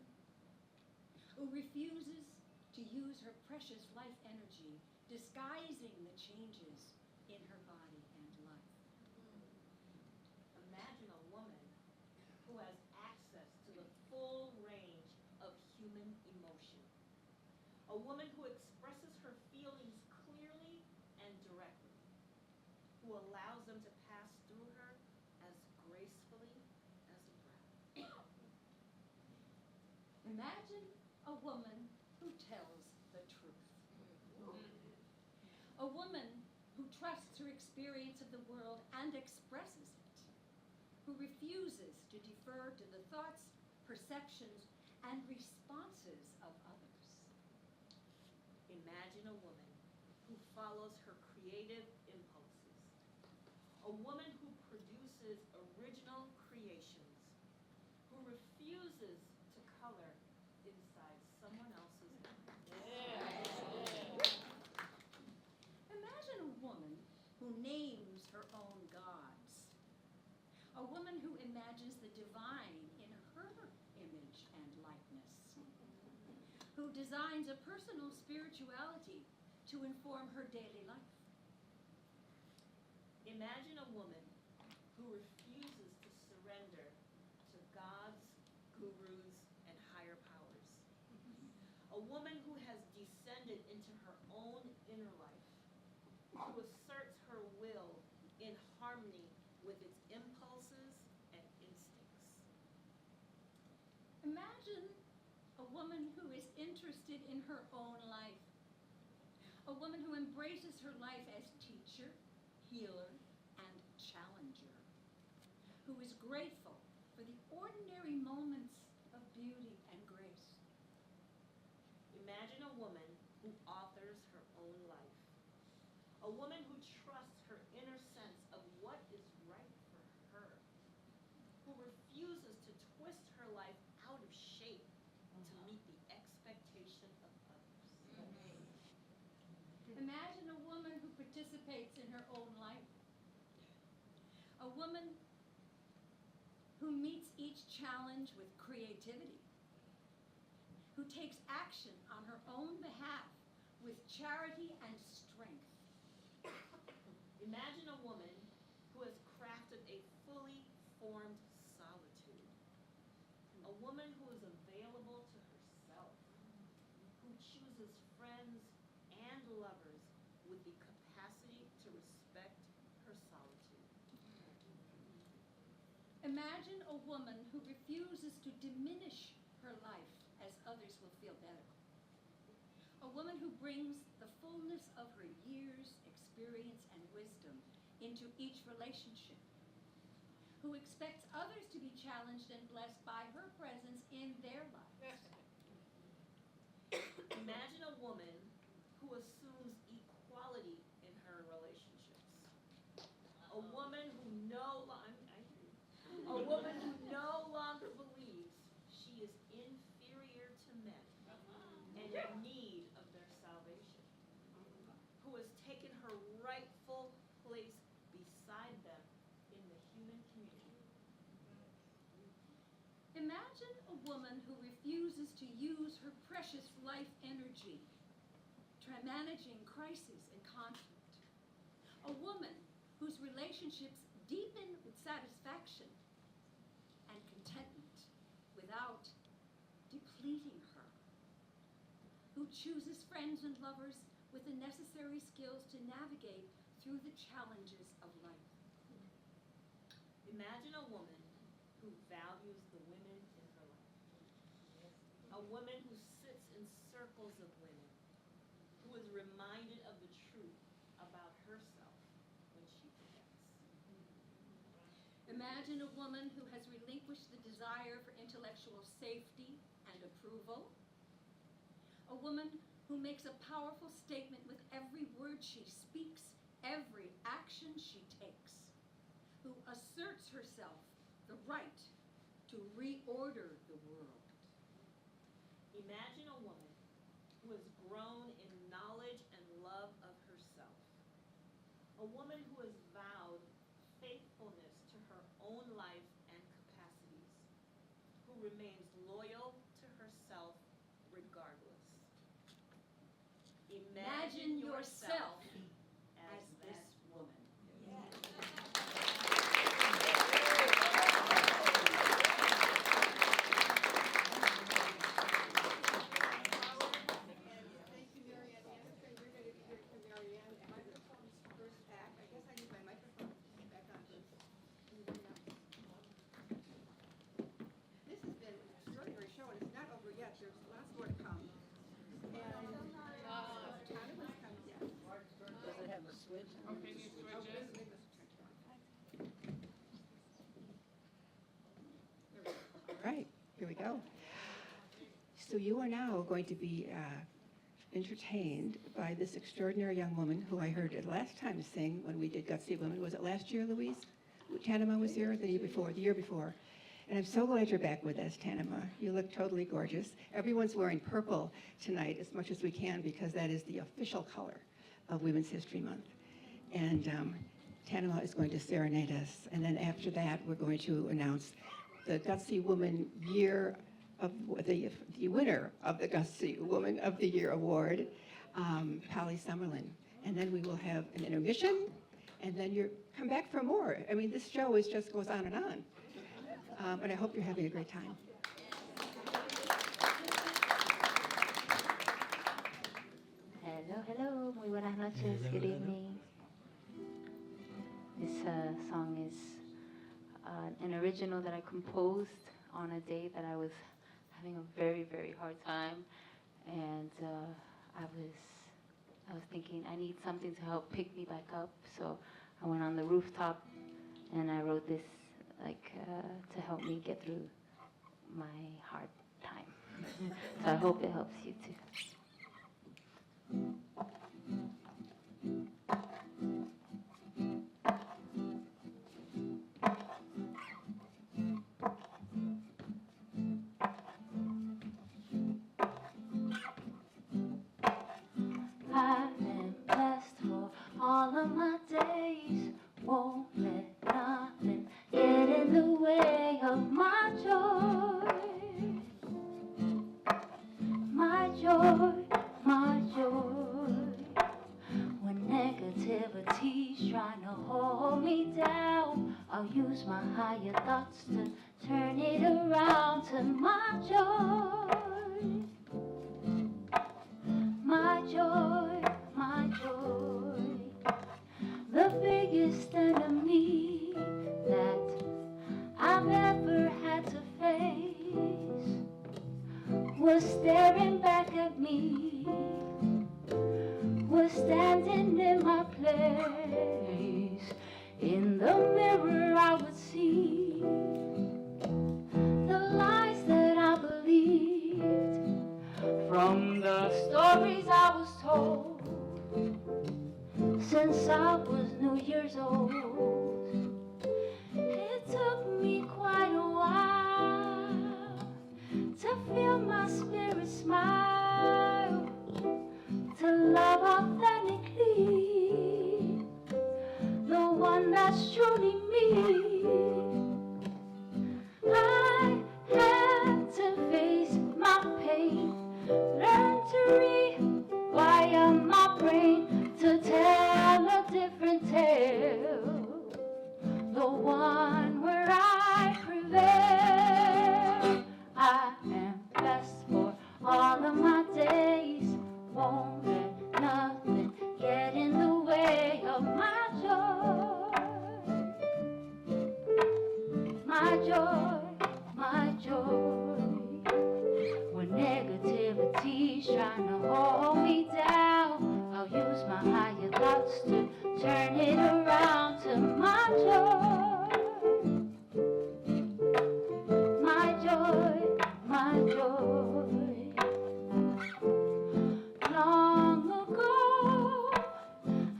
Who refuses to use her precious life energy disguising the changes in her body and life. Imagine a woman who has access to the full range of human emotion. A woman who expresses her feelings clearly and directly. Who allows them to pass through her as gracefully as a breath. Imagine a woman who tells the truth. A woman who trusts her experience of the world and expresses it. Who refuses to defer to the thoughts, perceptions, and responses of others. imagine a woman who follows her creative impulses, a woman who produces original creations, who refuses to color inside someone else's mind. Imagine a woman who names her own gods. A woman who imagines the divine in her image and likeness. Who designs a personal spirituality to inform her daily life. Imagine a woman who refuses to surrender to gods, gurus, and higher powers. A woman who has descended into her own inner life, who asserts her will in harmony with its impulses and instincts. Imagine a woman who is interested in her own life. A woman who embraces her life as teacher, healer, and challenger. Who is grateful for the ordinary moments of beauty and grace. Imagine a woman who authors her own life. A woman who trusts her inner sense of what is right for her. Who refuses to twist her life out of shape to meet the expectation of others. Imagine a woman who participates in her own life. A woman who meets each challenge with creativity. Who takes action on her own behalf with charity and strength. Imagine a woman who has crafted a fully formed solitude. A woman who is available to herself. Who chooses friends and lovers with the capacity to respect her solitude. Imagine a woman who refuses to diminish her life as others will feel better. A woman who brings the fullness of her years, experience, and wisdom into each relationship. Who expects others to be challenged and blessed by her presence in their lives. Imagine a woman who assumes equality in her relationships. A woman who no longer believes she is inferior to men and in need of their salvation. Who has taken her rightful place beside them in the human community. Imagine a woman who refuses to use her precious life energy, managing crisis and conflict. A woman whose relationships deepen with satisfaction and contentment without depleting her. Who chooses friends and lovers with the necessary skills to navigate through the challenges of life. Imagine a woman who values the women in her life. A woman who sits in circles of women, who is reminded of the truth about herself when she forgets. Imagine a woman who has relinquished the desire for intellectual safety and approval. A woman who makes a powerful statement with every word she speaks, every action she takes. Who asserts herself the right to reorder the world. Imagine a woman who has grown in knowledge and love of herself. A woman who has vowed faithfulness to her own life and capacities. Who remains loyal to herself regardless. Imagine yourself as this woman. This has been an extraordinary show, and it's not over yet. There's lots more to come. Does it have a switch? Okay, you switch it. All right, here we go. So you are now going to be entertained by this extraordinary young woman who I heard it last time sing when we did Gutsy Women. Was it last year, Louise? Tanema was here, or the year before? The year before. And I'm so glad you're back with us, Tanema. You look totally gorgeous. Everyone's wearing purple tonight as much as we can because that is the official color of Women's History Month. And Tanema is going to serenade us. And then after that, we're going to announce the Gutsy Woman Year of the winner of the Gutsy Woman of the Year Award, Polly Summerlin. And then we will have an intermission, and then you come back for more. I mean, this show just goes on and on. And I hope you're having a great time. Hello, hello, muy buenas noches, good evening. This song is an original that I composed on a day that I was having a very, very hard time, and I was thinking I need something to help pick me back up, so I went on the rooftop and I wrote this to help me get through my hard time. So I hope it helps you too. I am blessed for all of my days. Won't let nothing get in the way of my joy. My joy, my joy. When negativity's trying to hold me down, I'll use my higher thoughts to turn it around to my joy. My joy, my joy. The biggest enemy that I've ever had to face was staring back at me, was standing in my place. In the mirror I would see the lies that I believed from the stories I was told since I was New Year's old. It took me quite a while to feel my spirit smile, to love authentically the one that's truly me. I had to face my pain, learn to rewire my brain to tell a different tale, the one where I prevail. I am blessed for all of my days, won't let nothing get in the way of my joy. My joy, my joy. When negativity's trying to hold me down, I'll use my higher thoughts to turn it around to my joy. My joy, my joy. Long ago,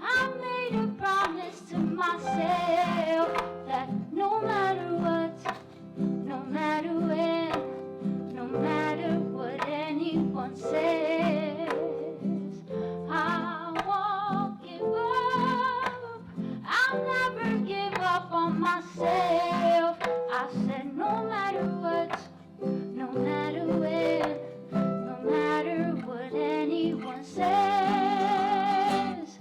I made a promise to myself that no matter what, no matter when, no matter what anyone says, I won't give up. I'll never give up on myself. I said no matter what, no matter when, no matter what anyone says,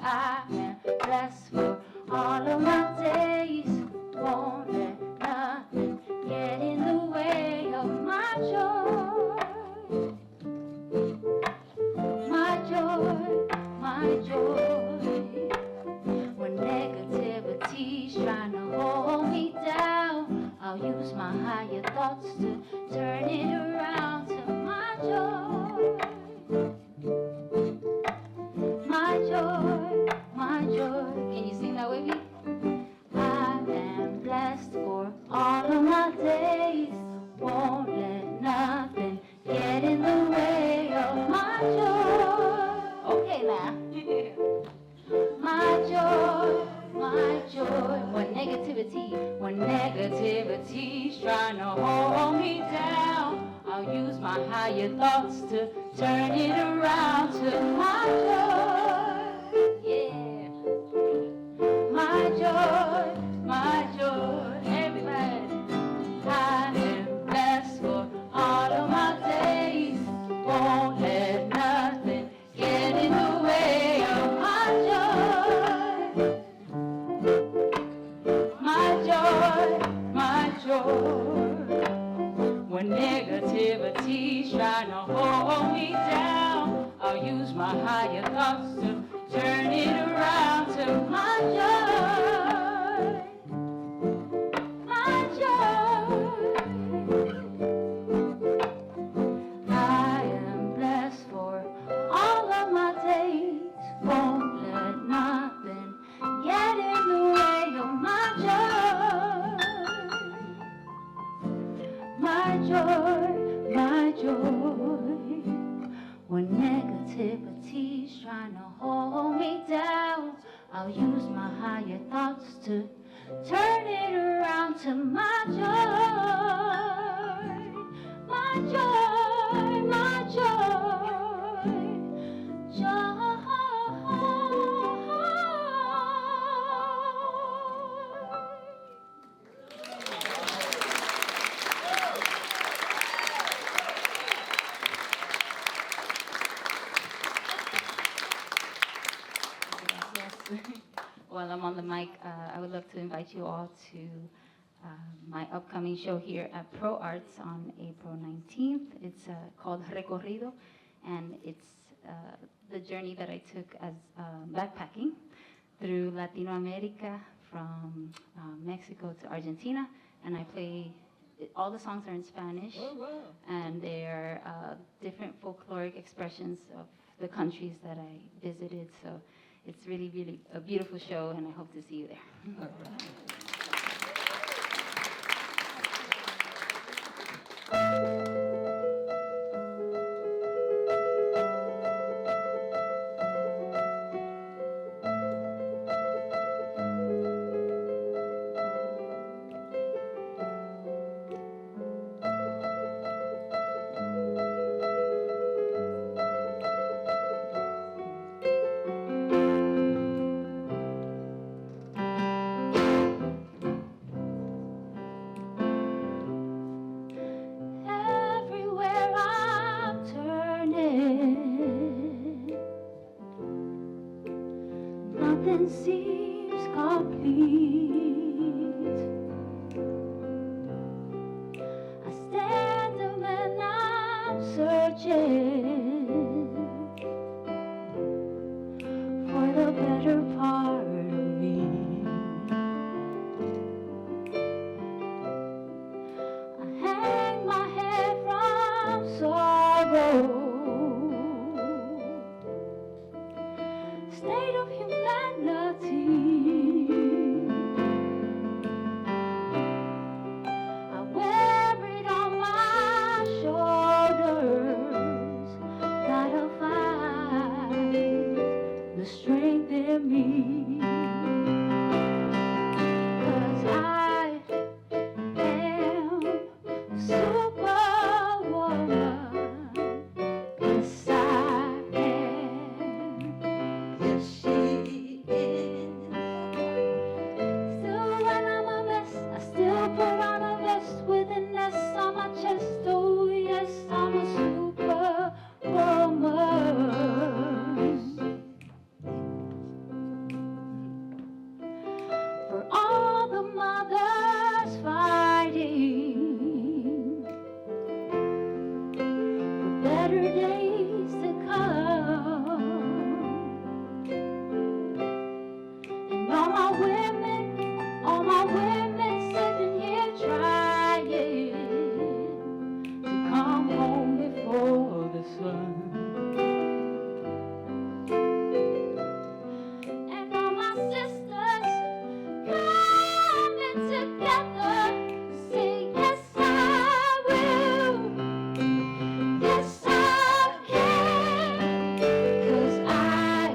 I am blessed for all of my days. Won't let nothing get in the way of my joy. My joy, my joy. When negativity's trying to hold me down, I'll use my higher thoughts to turn it around to my joy. My joy, my joy. Can you sing that with me? I am blessed for all of my days. Won't let nothing get in the way of my joy. negativity's trying to hold me down, I'll use my higher thoughts to turn it around to my joy. Yeah. My joy, everybody. I am blessed for all of my days. Won't let nothing get in the way of my joy. My joy. When negativity's trying to hold me down, I'll use my higher thoughts to turn it around to my joy. My joy. I am blessed for all of my days. Won't let nothing get in the way of my joy. My joy, my joy. When negativity's trying to hold me down, I'll use my higher thoughts to turn it around to my joy. My joy, my joy. Joy. While I'm on the mic, I would love to invite you all to my upcoming show here at ProArts on April 19th. It's called Recorrido, and it's the journey that I took as backpacking through Latino America, from Mexico to Argentina, and I play, all the songs are in Spanish, and they're different folkloric expressions of the countries that I visited, so it's really, really a beautiful show, and I hope to see you there. Seems complete. I stand and when I'm searching for the better part of me. I hang my head from sorrow. State of humanity. I wear it on my shoulders. Gotta find the strength in me. 'Cause I am Superwoman. Yes, I am. Yes, she is. Still when I'm a mess, I still put on a vest with an S on my chest. Oh yes, I'm a superwoman. For all the mothers fighting for better days to come. And all my women sitting here trying to come home before the sun. And all my sisters coming together, say yes I will, yes I can, 'cause I,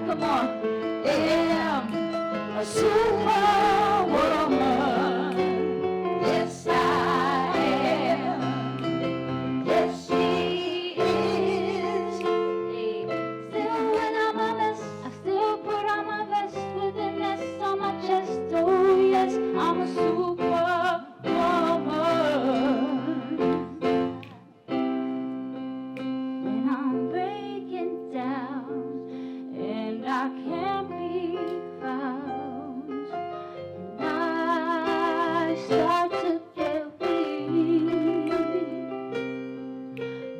come on, am a superwoman. start to get weak,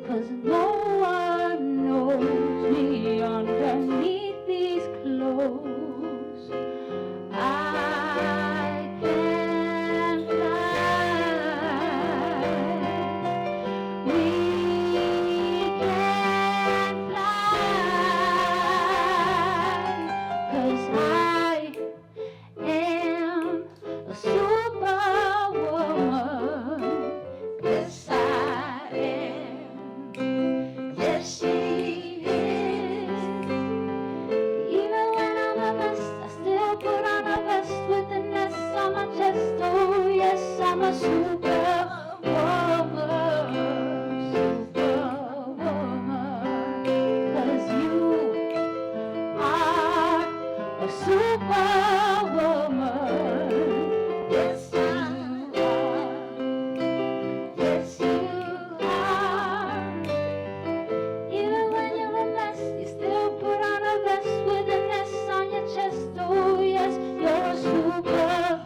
'cause no one knows me underneath these clothes. I can fly. We can fly, 'cause I am a superwoman. Yes, I am. Yes, she is. Even when I'm a mess, I still put on a vest with an S on my chest. Oh, yes, I'm a superwoman. Superwoman. 'Cause you are a superwoman. Yes, you are. Yes, you are. Even when you're a mess, you still put on a vest with an S on your chest. Oh, yes, you're a superwoman.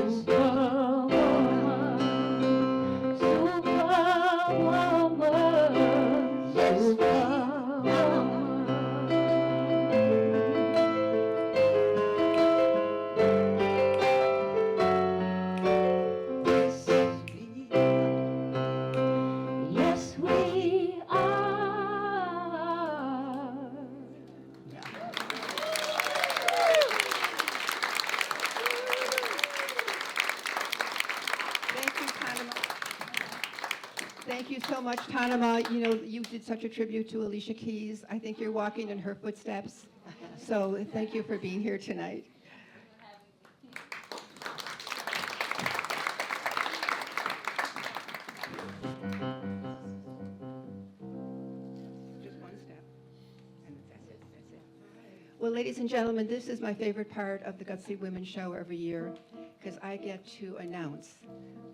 Superwoman. Superwoman. Superwoman. Yes, we are. Thank you, Tanama. Thank you so much, Tanama. You know, you did such a tribute to Alicia Keys. I think you're walking in her footsteps. So thank you for being here tonight. Just one step. And that's it. That's it. Well, ladies and gentlemen, this is my favorite part of the Gutsy Women show every year, because I get to announce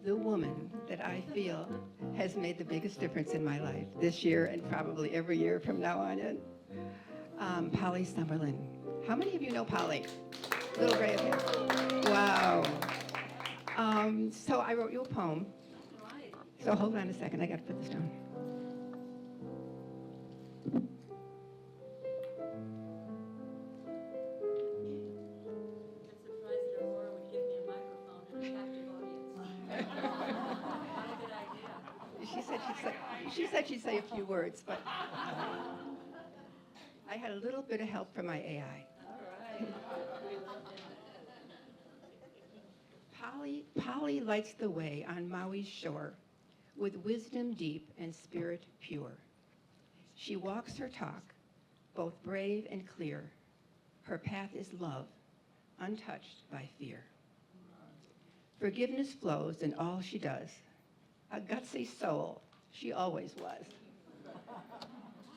the woman that I feel has made the biggest difference in my life this year and probably every year from now on in. Polly Summerlin. How many of you know Polly? Little gray of hair. Wow. So I wrote you a poem. So hold on a second, I gotta put this down. She said she'd say a few words, but I had a little bit of help from my AI. Polly lights the way on Maui's shore with wisdom deep and spirit pure. She walks her talk, both brave and clear. Her path is love, untouched by fear. Forgiveness flows in all she does. A gutsy soul she always was.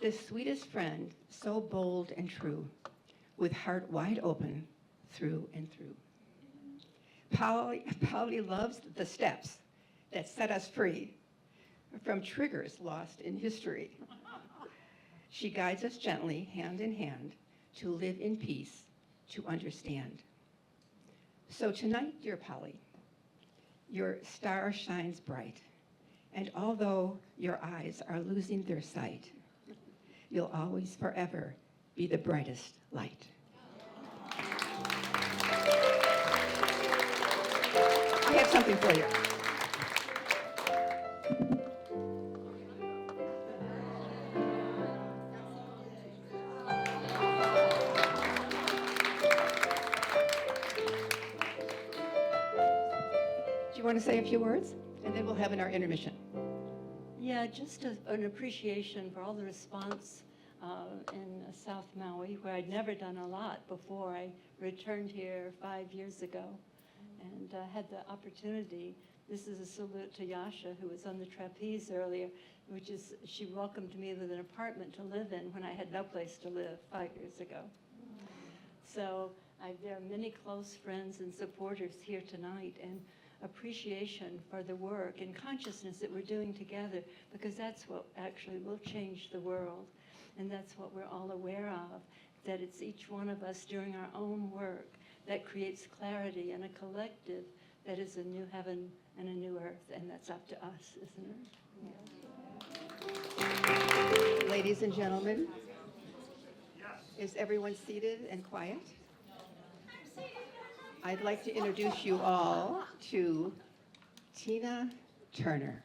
The sweetest friend, so bold and true, with heart wide open through and through. Polly loves the steps that set us free from triggers lost in history. She guides us gently, hand in hand, to live in peace, to understand. So tonight, dear Polly, your star shines bright, and although your eyes are losing their sight, you'll always forever be the brightest light. I have something for you. Do you want to say a few words? And then we'll have our intermission. Yeah, just an appreciation for all the response in South Maui, where I'd never done a lot before I returned here 5 years ago and had the opportunity. This is a salute to Yasha, who was on the trapeze earlier, which is, she welcomed me with an apartment to live in when I had no place to live 5 years ago. So there are many close friends and supporters here tonight, and appreciation for the work and consciousness that we're doing together, because that's what actually will change the world. And that's what we're all aware of, that it's each one of us doing our own work that creates clarity and a collective that is a new heaven and a new earth, and that's up to us, isn't it? Ladies and gentlemen, is everyone seated and quiet? I'd like to introduce you all to Tina Turner.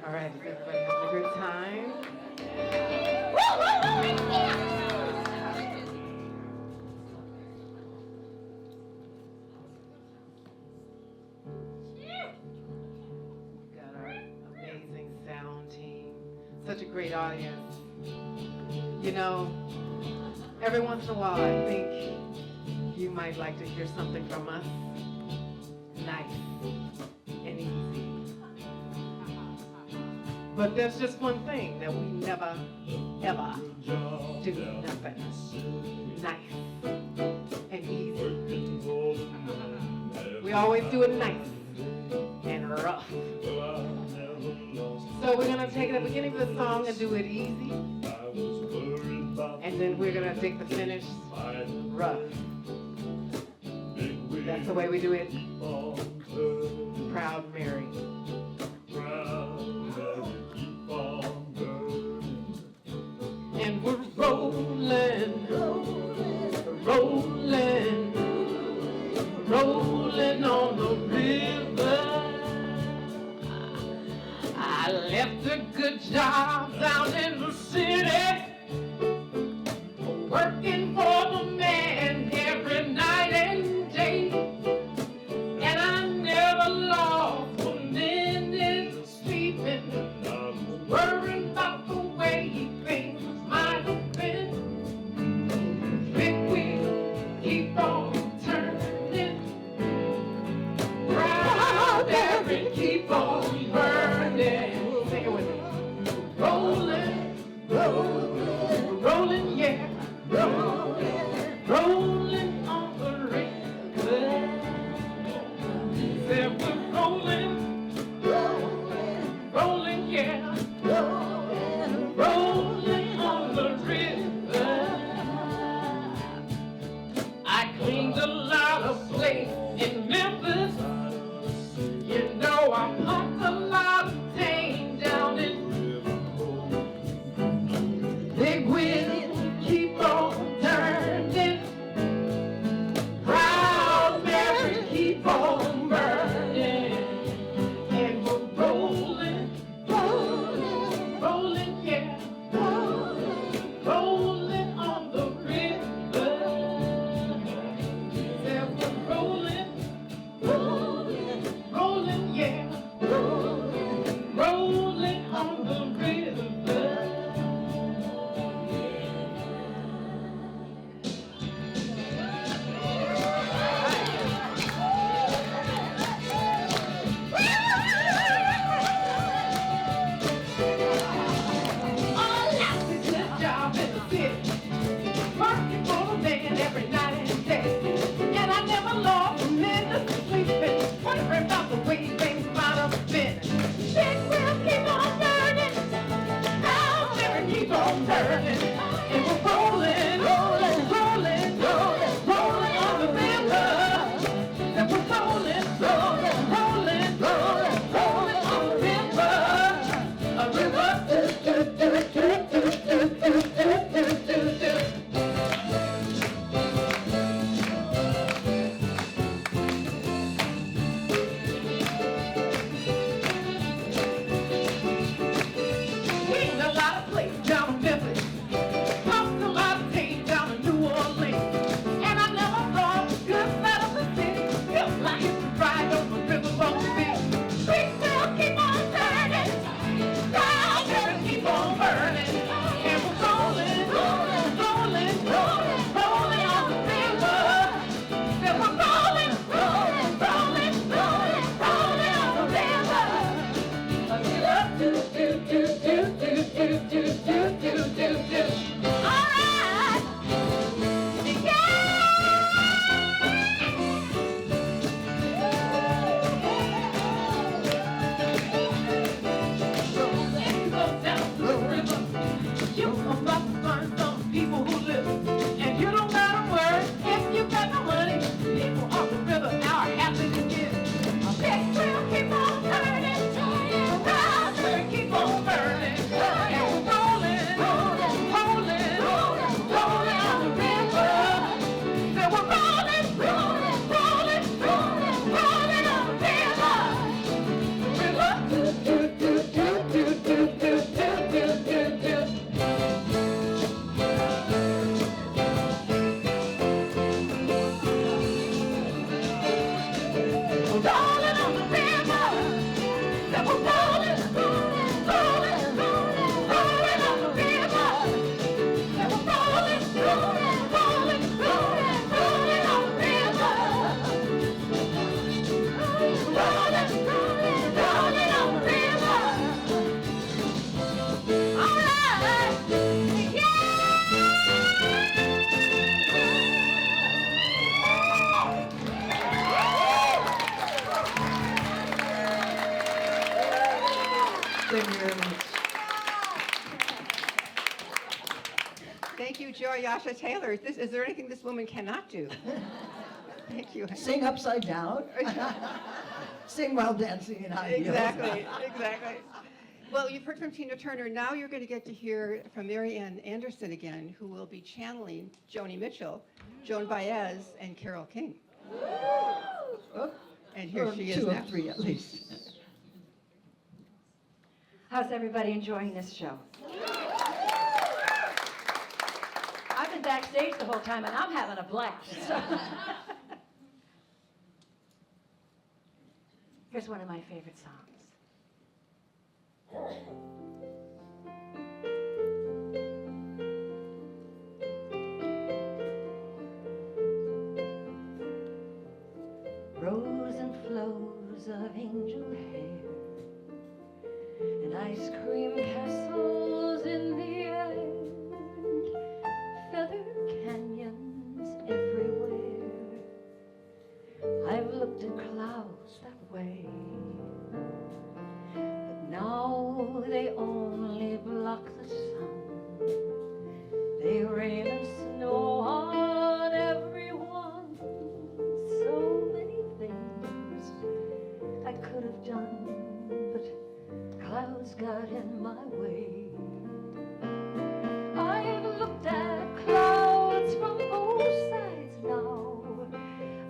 All right, is everybody having a good time? Got our amazing sound team. Such a great audience. You know, every once in a while I think you might like to hear something from us. Nice and easy. But there's just one thing that we never, ever do nothing nice and easy. We always do it nice and rough. So we're gonna take the beginning of the song and do it easy. And then we're gonna take the finish rough. That's the way we do it. Proud Mary. And we're rolling, rolling, rolling on the river. I left a good job down in the city, working for the man every night and day. And I never lost a minute of sleeping, worrying about the way things might have been. Big wheel, keep on turning, proud Mary, keep on burning. Sing it with me. Rolling, rolling, rolling, yeah, rolling, rolling on the river. Said we're rolling, rolling, rolling, yeah, rolling, rolling on the river. I cleaned a lot of slates in Memphis. You know I pumped a lot of tang down in Big Wheel, keep on turning, proud Mary, keep on burning. And we're rolling, rolling, rolling, yeah, rolling, rolling on the river. Said we're rolling, rolling, rolling, yeah, rolling. Thank you very much. Thank you, Joie Yasha Taylor. Is there anything this woman cannot do? Thank you. Sing upside down. Sing while dancing in high heels. Exactly, exactly. Well, you've heard from Tina Turner. Now you're going to get to hear from Mary Ann Anderson again, who will be channeling Joni Mitchell, Joan Baez, and Carole King. Oh, and here she is Two now. of three at least. How's everybody enjoying this show? I've been backstage the whole time and I'm having a blast. Here's one of my favorite songs. Rows and flows of angel hair and ice cream castles in the air, and feather canyons everywhere. I've looked at clouds that way, but now they only block the sun. They rain and snow on everyone. So many things I could have done, but clouds got in my way. I've looked at clouds from both sides now,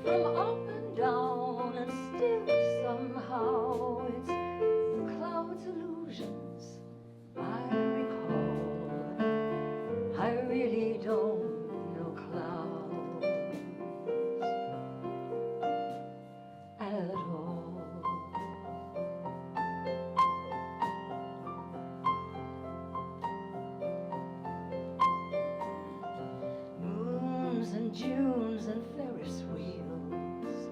from up and down, and still somehow it's the clouds' illusions I recall. I really don't know clouds at all. Moons and Junes and Ferris wheels,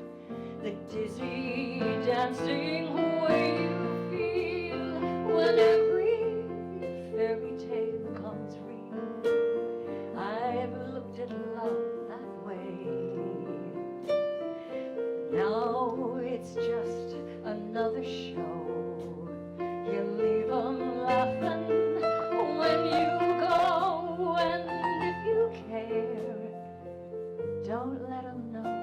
the dizzy dancing way you feel when every fairy tale comes real. I've looked at love that way. Now it's just another show. You leave 'em laughing when you go, and if you care, don't let 'em know.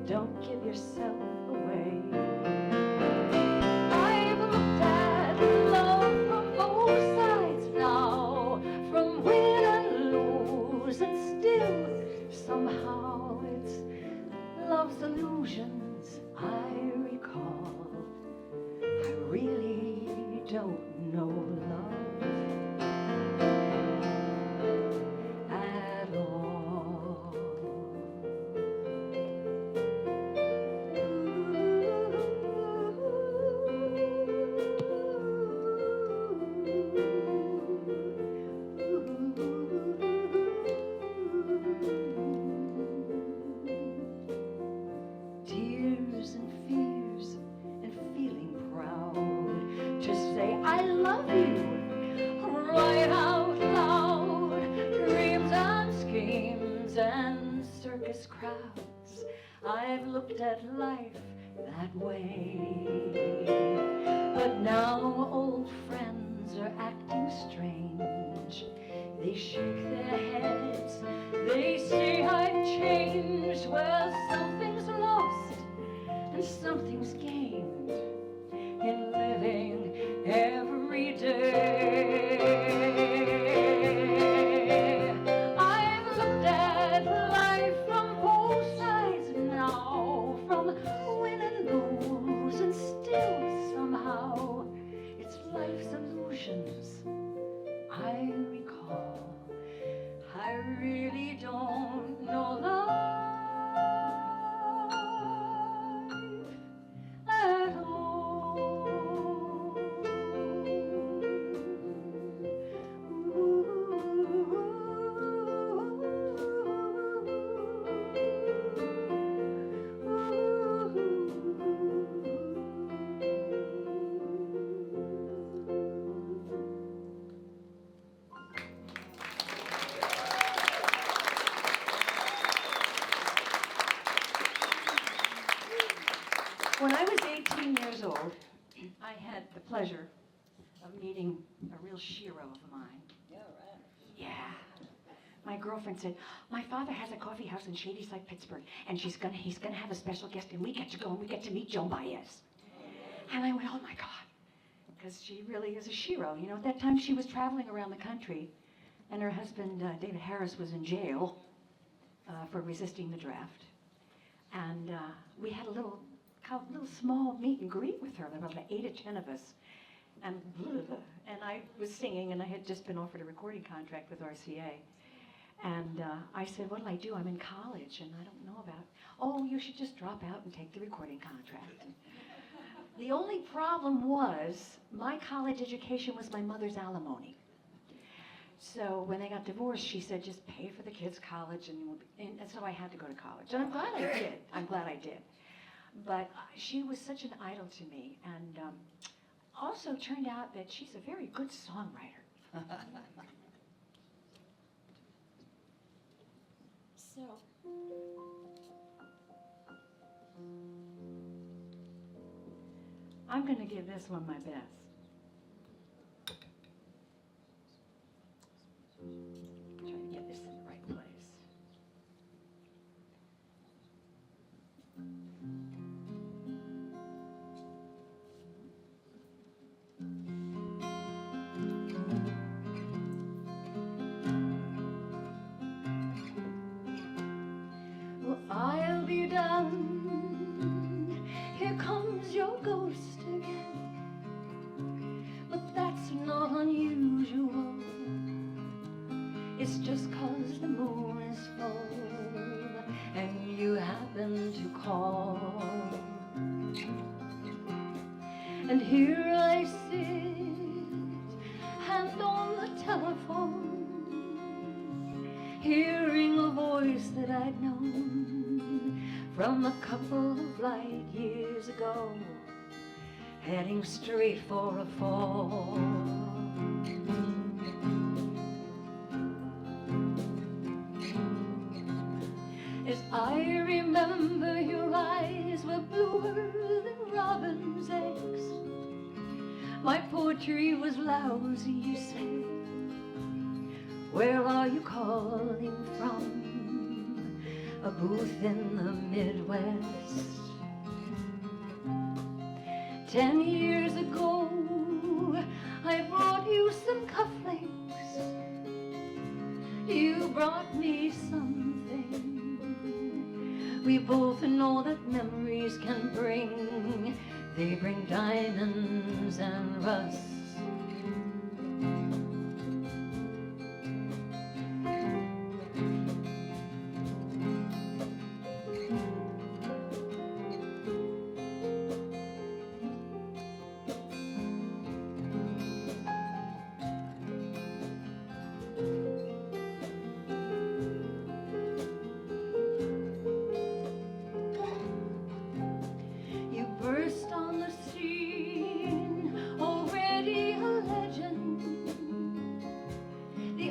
Don't give yourself away. I've looked at love from both sides now, from win and lose, and still somehow it's love's illusions I recall. I really don't know love at all. Tears and fears and feeling proud to say I love you right out loud. Dreams and schemes and circus crowds, I've looked at life that way. But now old friends are acting strange. They shake their heads, they say I've changed. Well, something's lost and something's gained in living every day. I've looked at life from both sides now, from win and lose, and still somehow it's life's illusions I recall. I really don't know life at all. When I was 18 years old, I had the pleasure of meeting a real shiro of mine. Yeah. My girlfriend said, my father has a coffee house in Shadyside, Pittsburgh, and he's gonna have a special guest, and we get to go and we get to meet Joie Baez. And I went, oh my God, because she really is a shiro. You know, at that time she was traveling around the country, and her husband, David Harris, was in jail for resisting the draft. And we had a little small meet and greet with her. There were about 8 or 10 of us. And I was singing, and I had just been offered a recording contract with RCA. And I said, what'll I do? I'm in college, and I don't know about, oh, you should just drop out and take the recording contract. The only problem was my college education was my mother's alimony. So when they got divorced, she said, just pay for the kids' college, and so I had to go to college. And I'm glad I did. I'm glad I did. But she was such an idol to me, and also turned out that she's a very good songwriter. So, I'm going to give this one my best. Try to get this in the right place. Well, I'll be done. Here comes your ghost again. But that's not unusual. It's just 'cause the moon is full and you happen to call. And here I sit, hand on the telephone, hearing a voice that I'd known from a couple of light years ago, heading straight for a fall. As I remember, your eyes were bluer than robin's eggs. My poetry was lousy, you said. Where are you calling from? A booth in the Midwest. 10 years ago, I brought you some cufflinks. You brought me something. We both know that memories can bring. They bring diamonds and rust.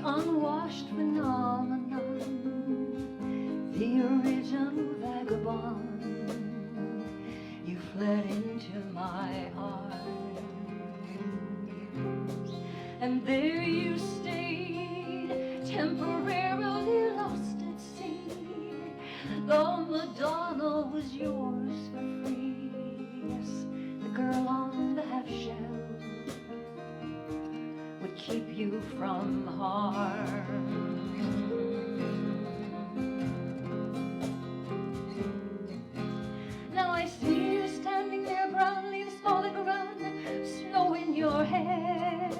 Unwashed phenomenon, the original vagabond. You fled into my heart, and there you stayed, temporarily lost at sea. The Madonna was yours for free. Yes, the girl on the half shell would keep you from harm. Now I see you standing there, brown leaves falling around, snow in your hair.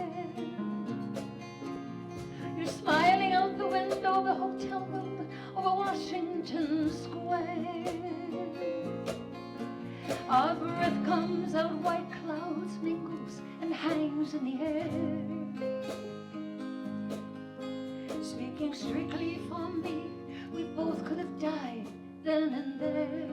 You're smiling out the window of the hotel room over Washington Square. Our breath comes out, white clouds mingles and hangs in the air. Speaking strictly for me, we both could have died then and there.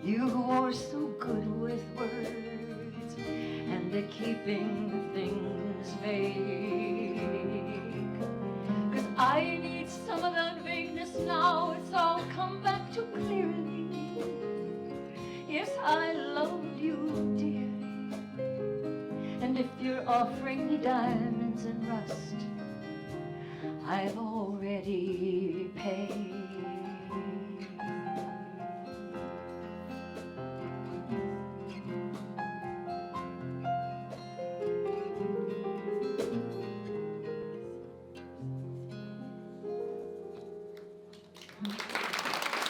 You who are so good with words and at keeping things vague. 'Cause I need some of that vagueness now. It's all come back too clearly. Yes, I love you, dear. And if you're offering me diamonds and rust, I've already paid.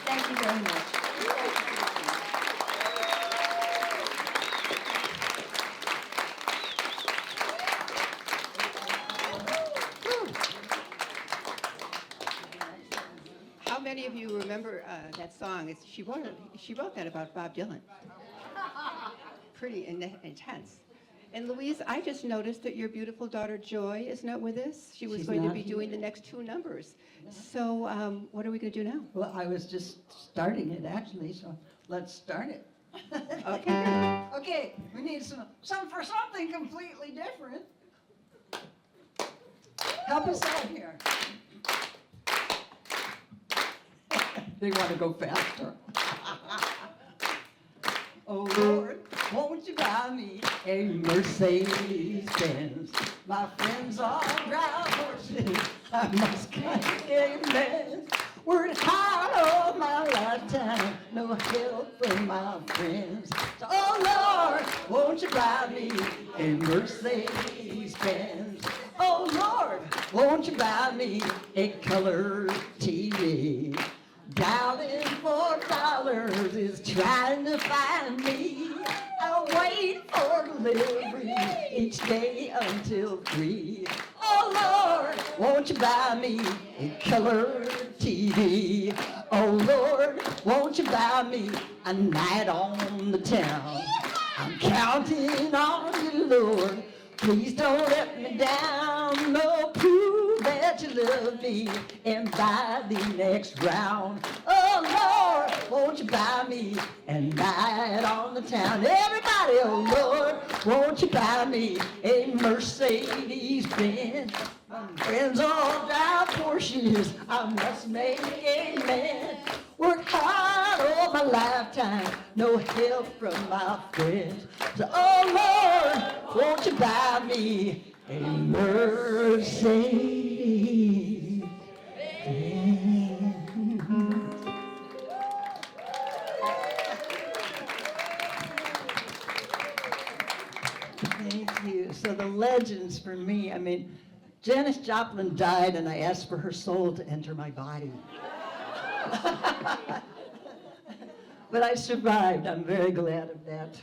Thank you very much. How many of you remember that song? She wrote that about Bob Dylan. Pretty intense. And Louise, I just noticed that your beautiful daughter Joy is not with us. She was going to be doing the next two numbers. So what are we going to do now? Well, I was just starting it actually, so let's start it. Okay. Okay, we need some for something completely different. Help us out here. They want to go faster. Oh Lord, won't you buy me a Mercedes-Benz? My friends all drive horses. I must get a man. Worked hard all my lifetime, no help from my friends. So, oh Lord, won't you buy me a Mercedes-Benz? Oh Lord, won't you buy me a color TV? Dialing $4 is trying to find me. I'll wait for delivery each day until 3. Oh Lord, won't you buy me a color TV? Oh Lord, won't you buy me a night on the town? I'm counting on you, Lord. Please don't let me down. No, prove that you love me and buy the next round. Oh Lord, won't you buy me a night on the town? Everybody, oh Lord, won't you buy me a Mercedes-Benz? My friends all drive Porsches. I must make a man. Work hard all my lifetime, no help from my friends. So, oh Lord, won't you buy me a Mercedes? Thank you. So the legends for me, I mean, Janis Joplin died and I asked for her soul to enter my body. But I survived. I'm very glad of that.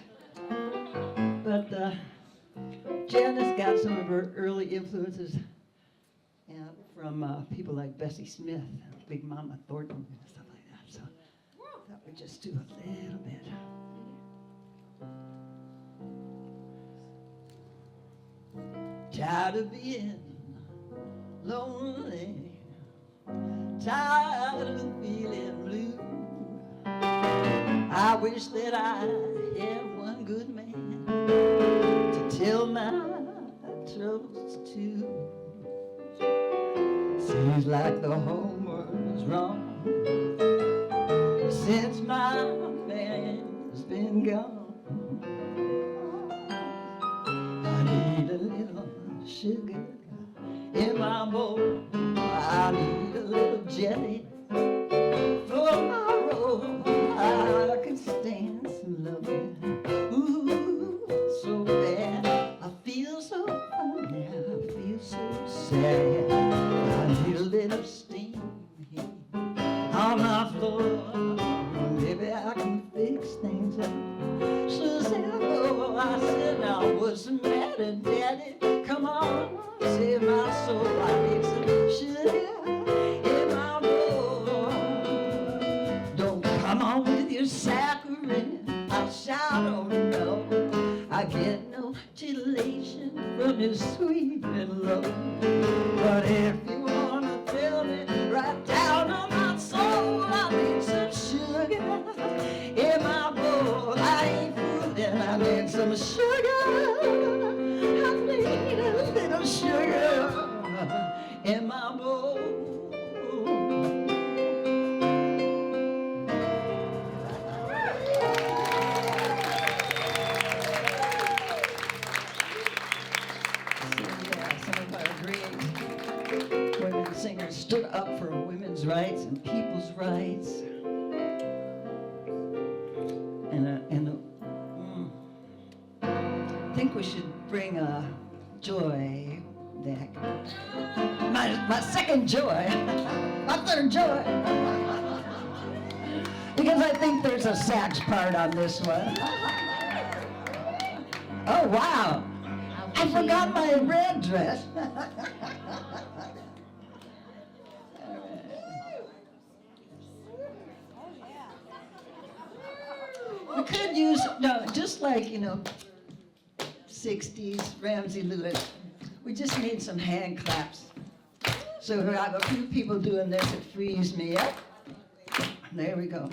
But Janis got some of her early influences from people like Bessie Smith, Big Mama Thornton, and stuff like that. So I thought we'd just do a little bit. Tired of being lonely, tired of feeling blue. I wish that I had one good man to tell my troubles to. Seems like the whole world is wrong since my man's been gone. I need a little sugar in my bowl. I need a little jelly for my roll. I can stand some loving. Ooh, so bad. I feel so funny. I feel so sad. I need a little steam here on my floor. Maybe I can fix things up. So said, oh, I said, now what's the matter, Daddy? Come on, save my soul. I need some sugar in my bowl. Don't come on with your saccharin. I shout, oh no. I get no titillation from your sweet and low. But if you wanna feel me right down on my soul, I need some sugar in my bowl. some sugar. I need a little sugar in my bowl. Some of our great women singers stood up for women's rights and people's rights. I think we should bring Joy back. My second Joy, my third Joy. Because I think there's a sax part on this one. Oh, wow. I forgot my red dress. We could use, no, just like, 60s Ramsey Lewis. We just need some hand claps. So if I have a few people doing this, it frees me up. There we go.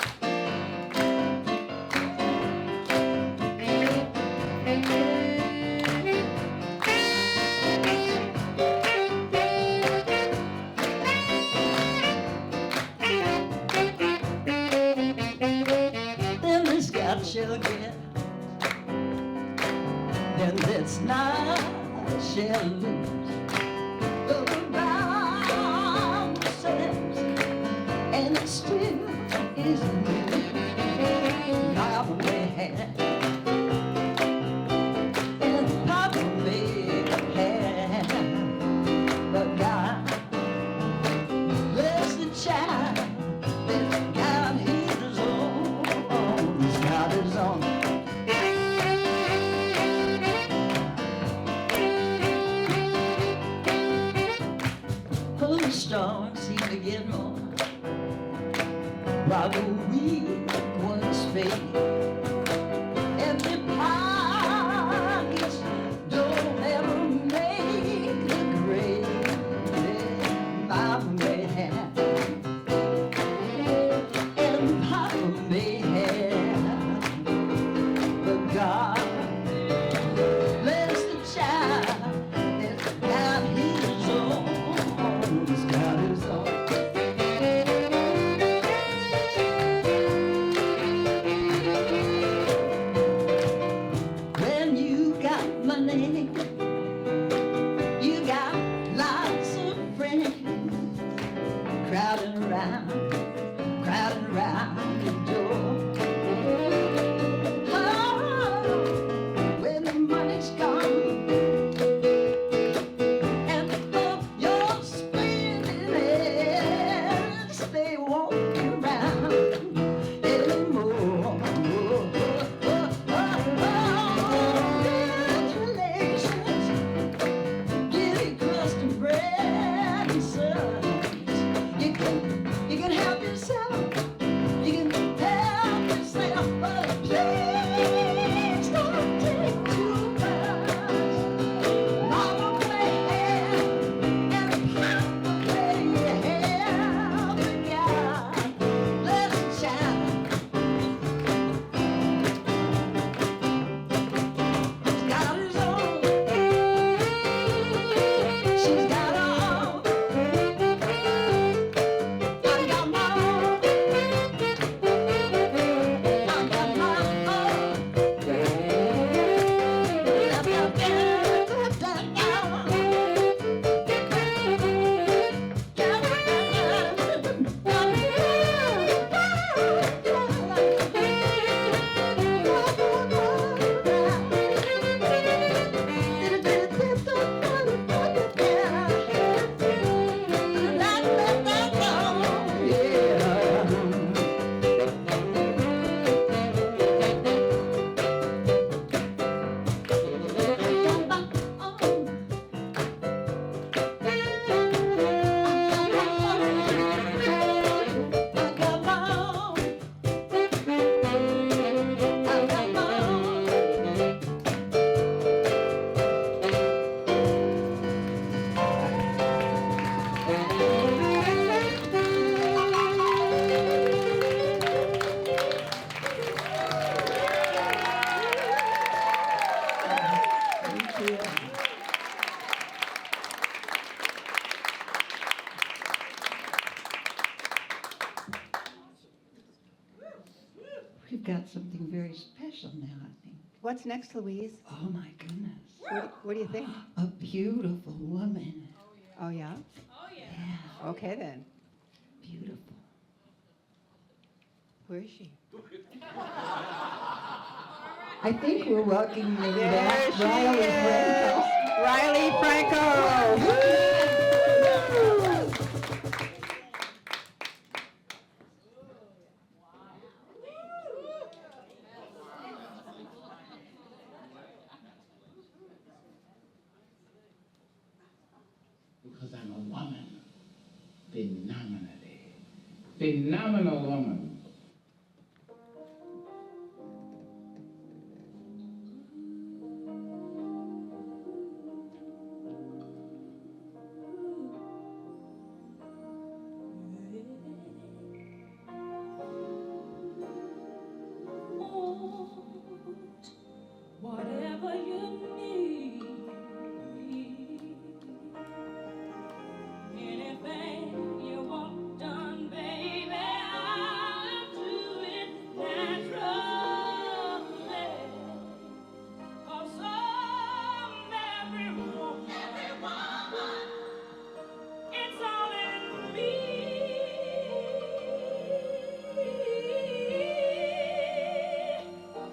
Then the Scott shall get, then that's not shall lose. Go around the sands, and it still is new. Mama may have, and Papa may have, but God bless the child that's got his own. He's got his own. The stars seem to get more while the weak ones fade. Empty pockets don't ever make the grave. Mama may have, and Papa may have, but God bless the child that's got his own. He's got his own. we've got something very special now, I think. What's next, Louise? Oh, my goodness. What do you think? A beautiful woman. Oh, yeah? Oh, yeah. Yeah, Okay, then. beautiful. Where is she? I think we're welcoming There back she Riley is. Franco. Riley Franco. Woo! Because I'm a woman. Phenomenally. Phenomenal woman. Whatever you need, anything you want done, baby, I'll do it naturally. 'Cause every woman, it's all in me.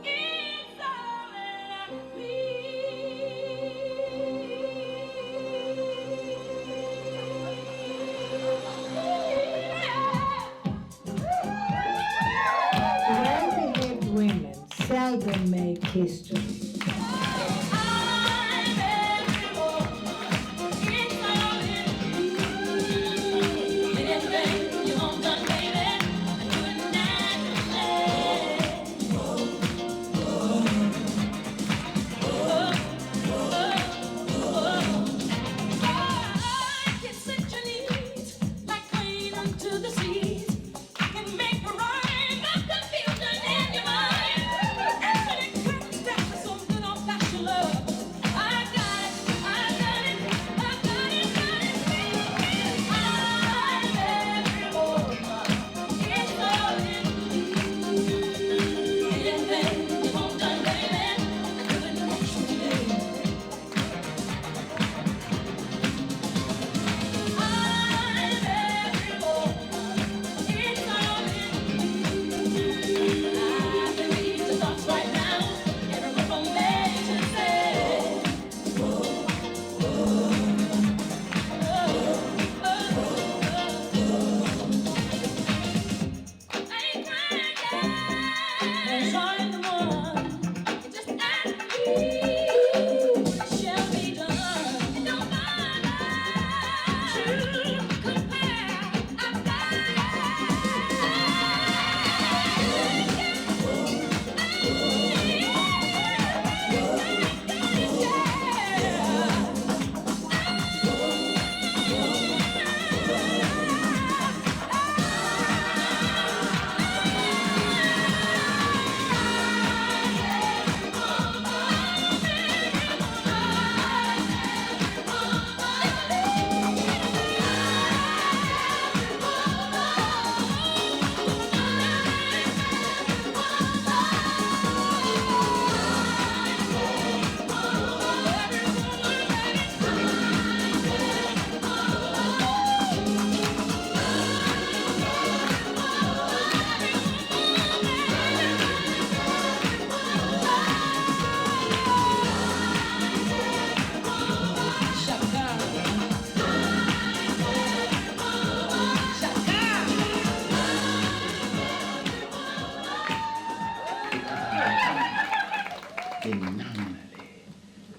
It's all in Well-behaved women seldom make history.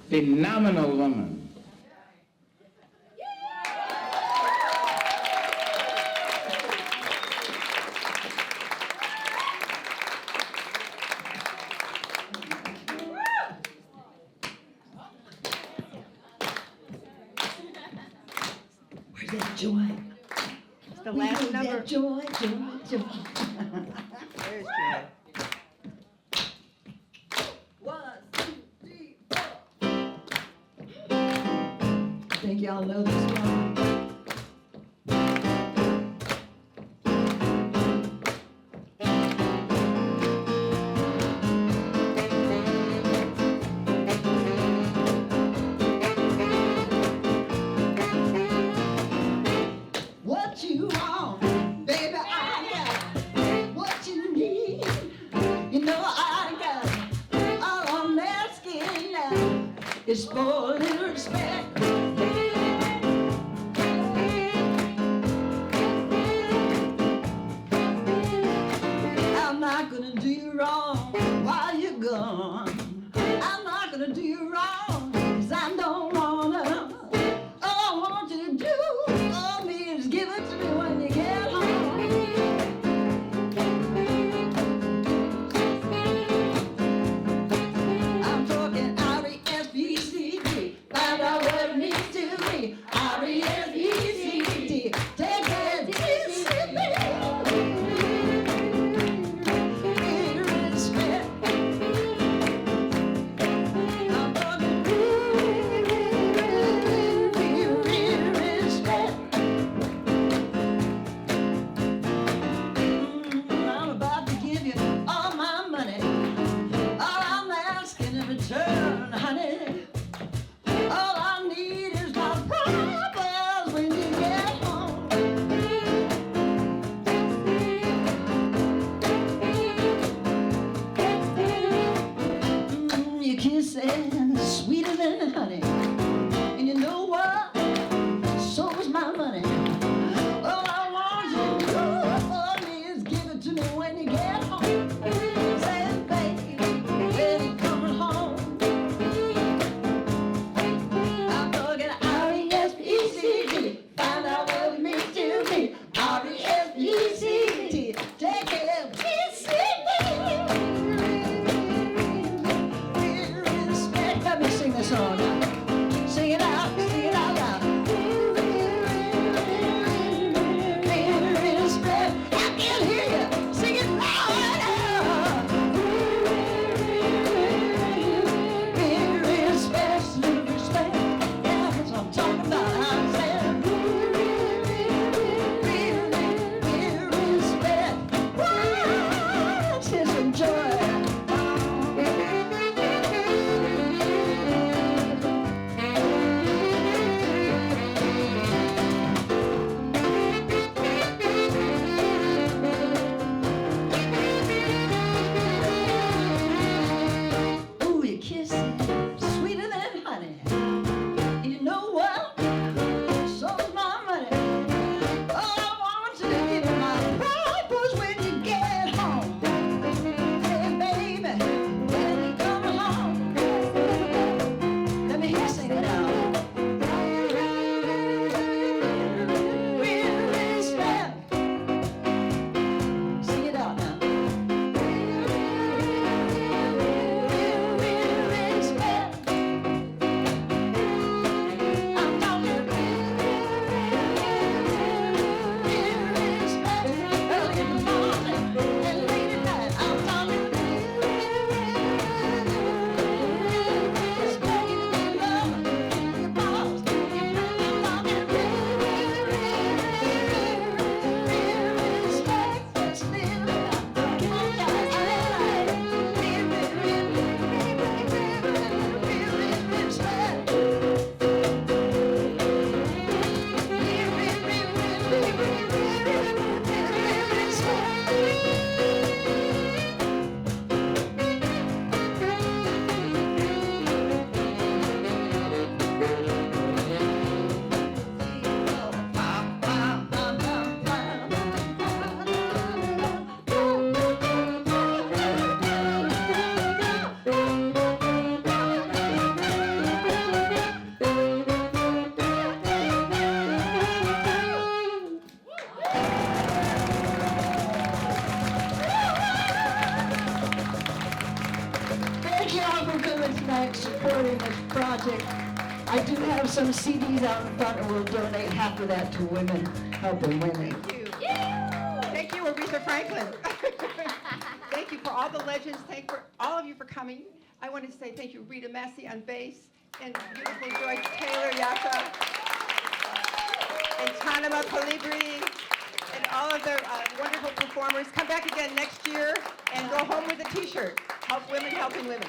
Phenomenal woman. Where's that joy? It's the last number. That joy, joy, joy. There's Joy. I think y'all know this one. I got all I'm asking now is for a little respect. I'm not gonna do you wrong while you're gone. I'm not gonna do you wrong, 'cause I don't wanna. All I want you to do for me is give it to me when you get home. I'm talking R-E-S-P-C-T. Find out what it means to me. R-E-S-P-C-T. Take care of Mississippi. I'm about to give you all my money. All I'm asking in return, honey, all I need is my promise when you get home. Your kissing sweeter than honey, and you know what? So is my money. All I want you to do for me is give it to me when you get home. Say, baby, when you coming home. I'm talking R-E-S-P-C-T. Find out what it means to me. R-E-S-P-C-T. Take care of respect. Let me sing this song now. Sing it out loud. Respect. I can hear you. Sing it louder. Respect, little respect. Yeah, that's what I'm talking about. I'm saying respect. Whoa, tears of joy. Ooh, your kiss is sweeter than honey. And you know what? So is my money. All I want you to give me my promise when you get home. Hey, baby, when you come home. Let me hear you sing it out. Real respect. Sing it out now. Thank you all for coming tonight, supporting this project. I do have some CDs out in front, and we'll donate half of that to women, helping women. Thank you, Aretha Franklin. Thank you for all the legends. Thank you for all of you for coming. I want to say thank you, Rita Massey on bass, and beautiful Joie Taylor, Yasha, and Tanama Colibri, and all of the wonderful performers. Come back again next year and go home with a T-shirt. Help women helping women.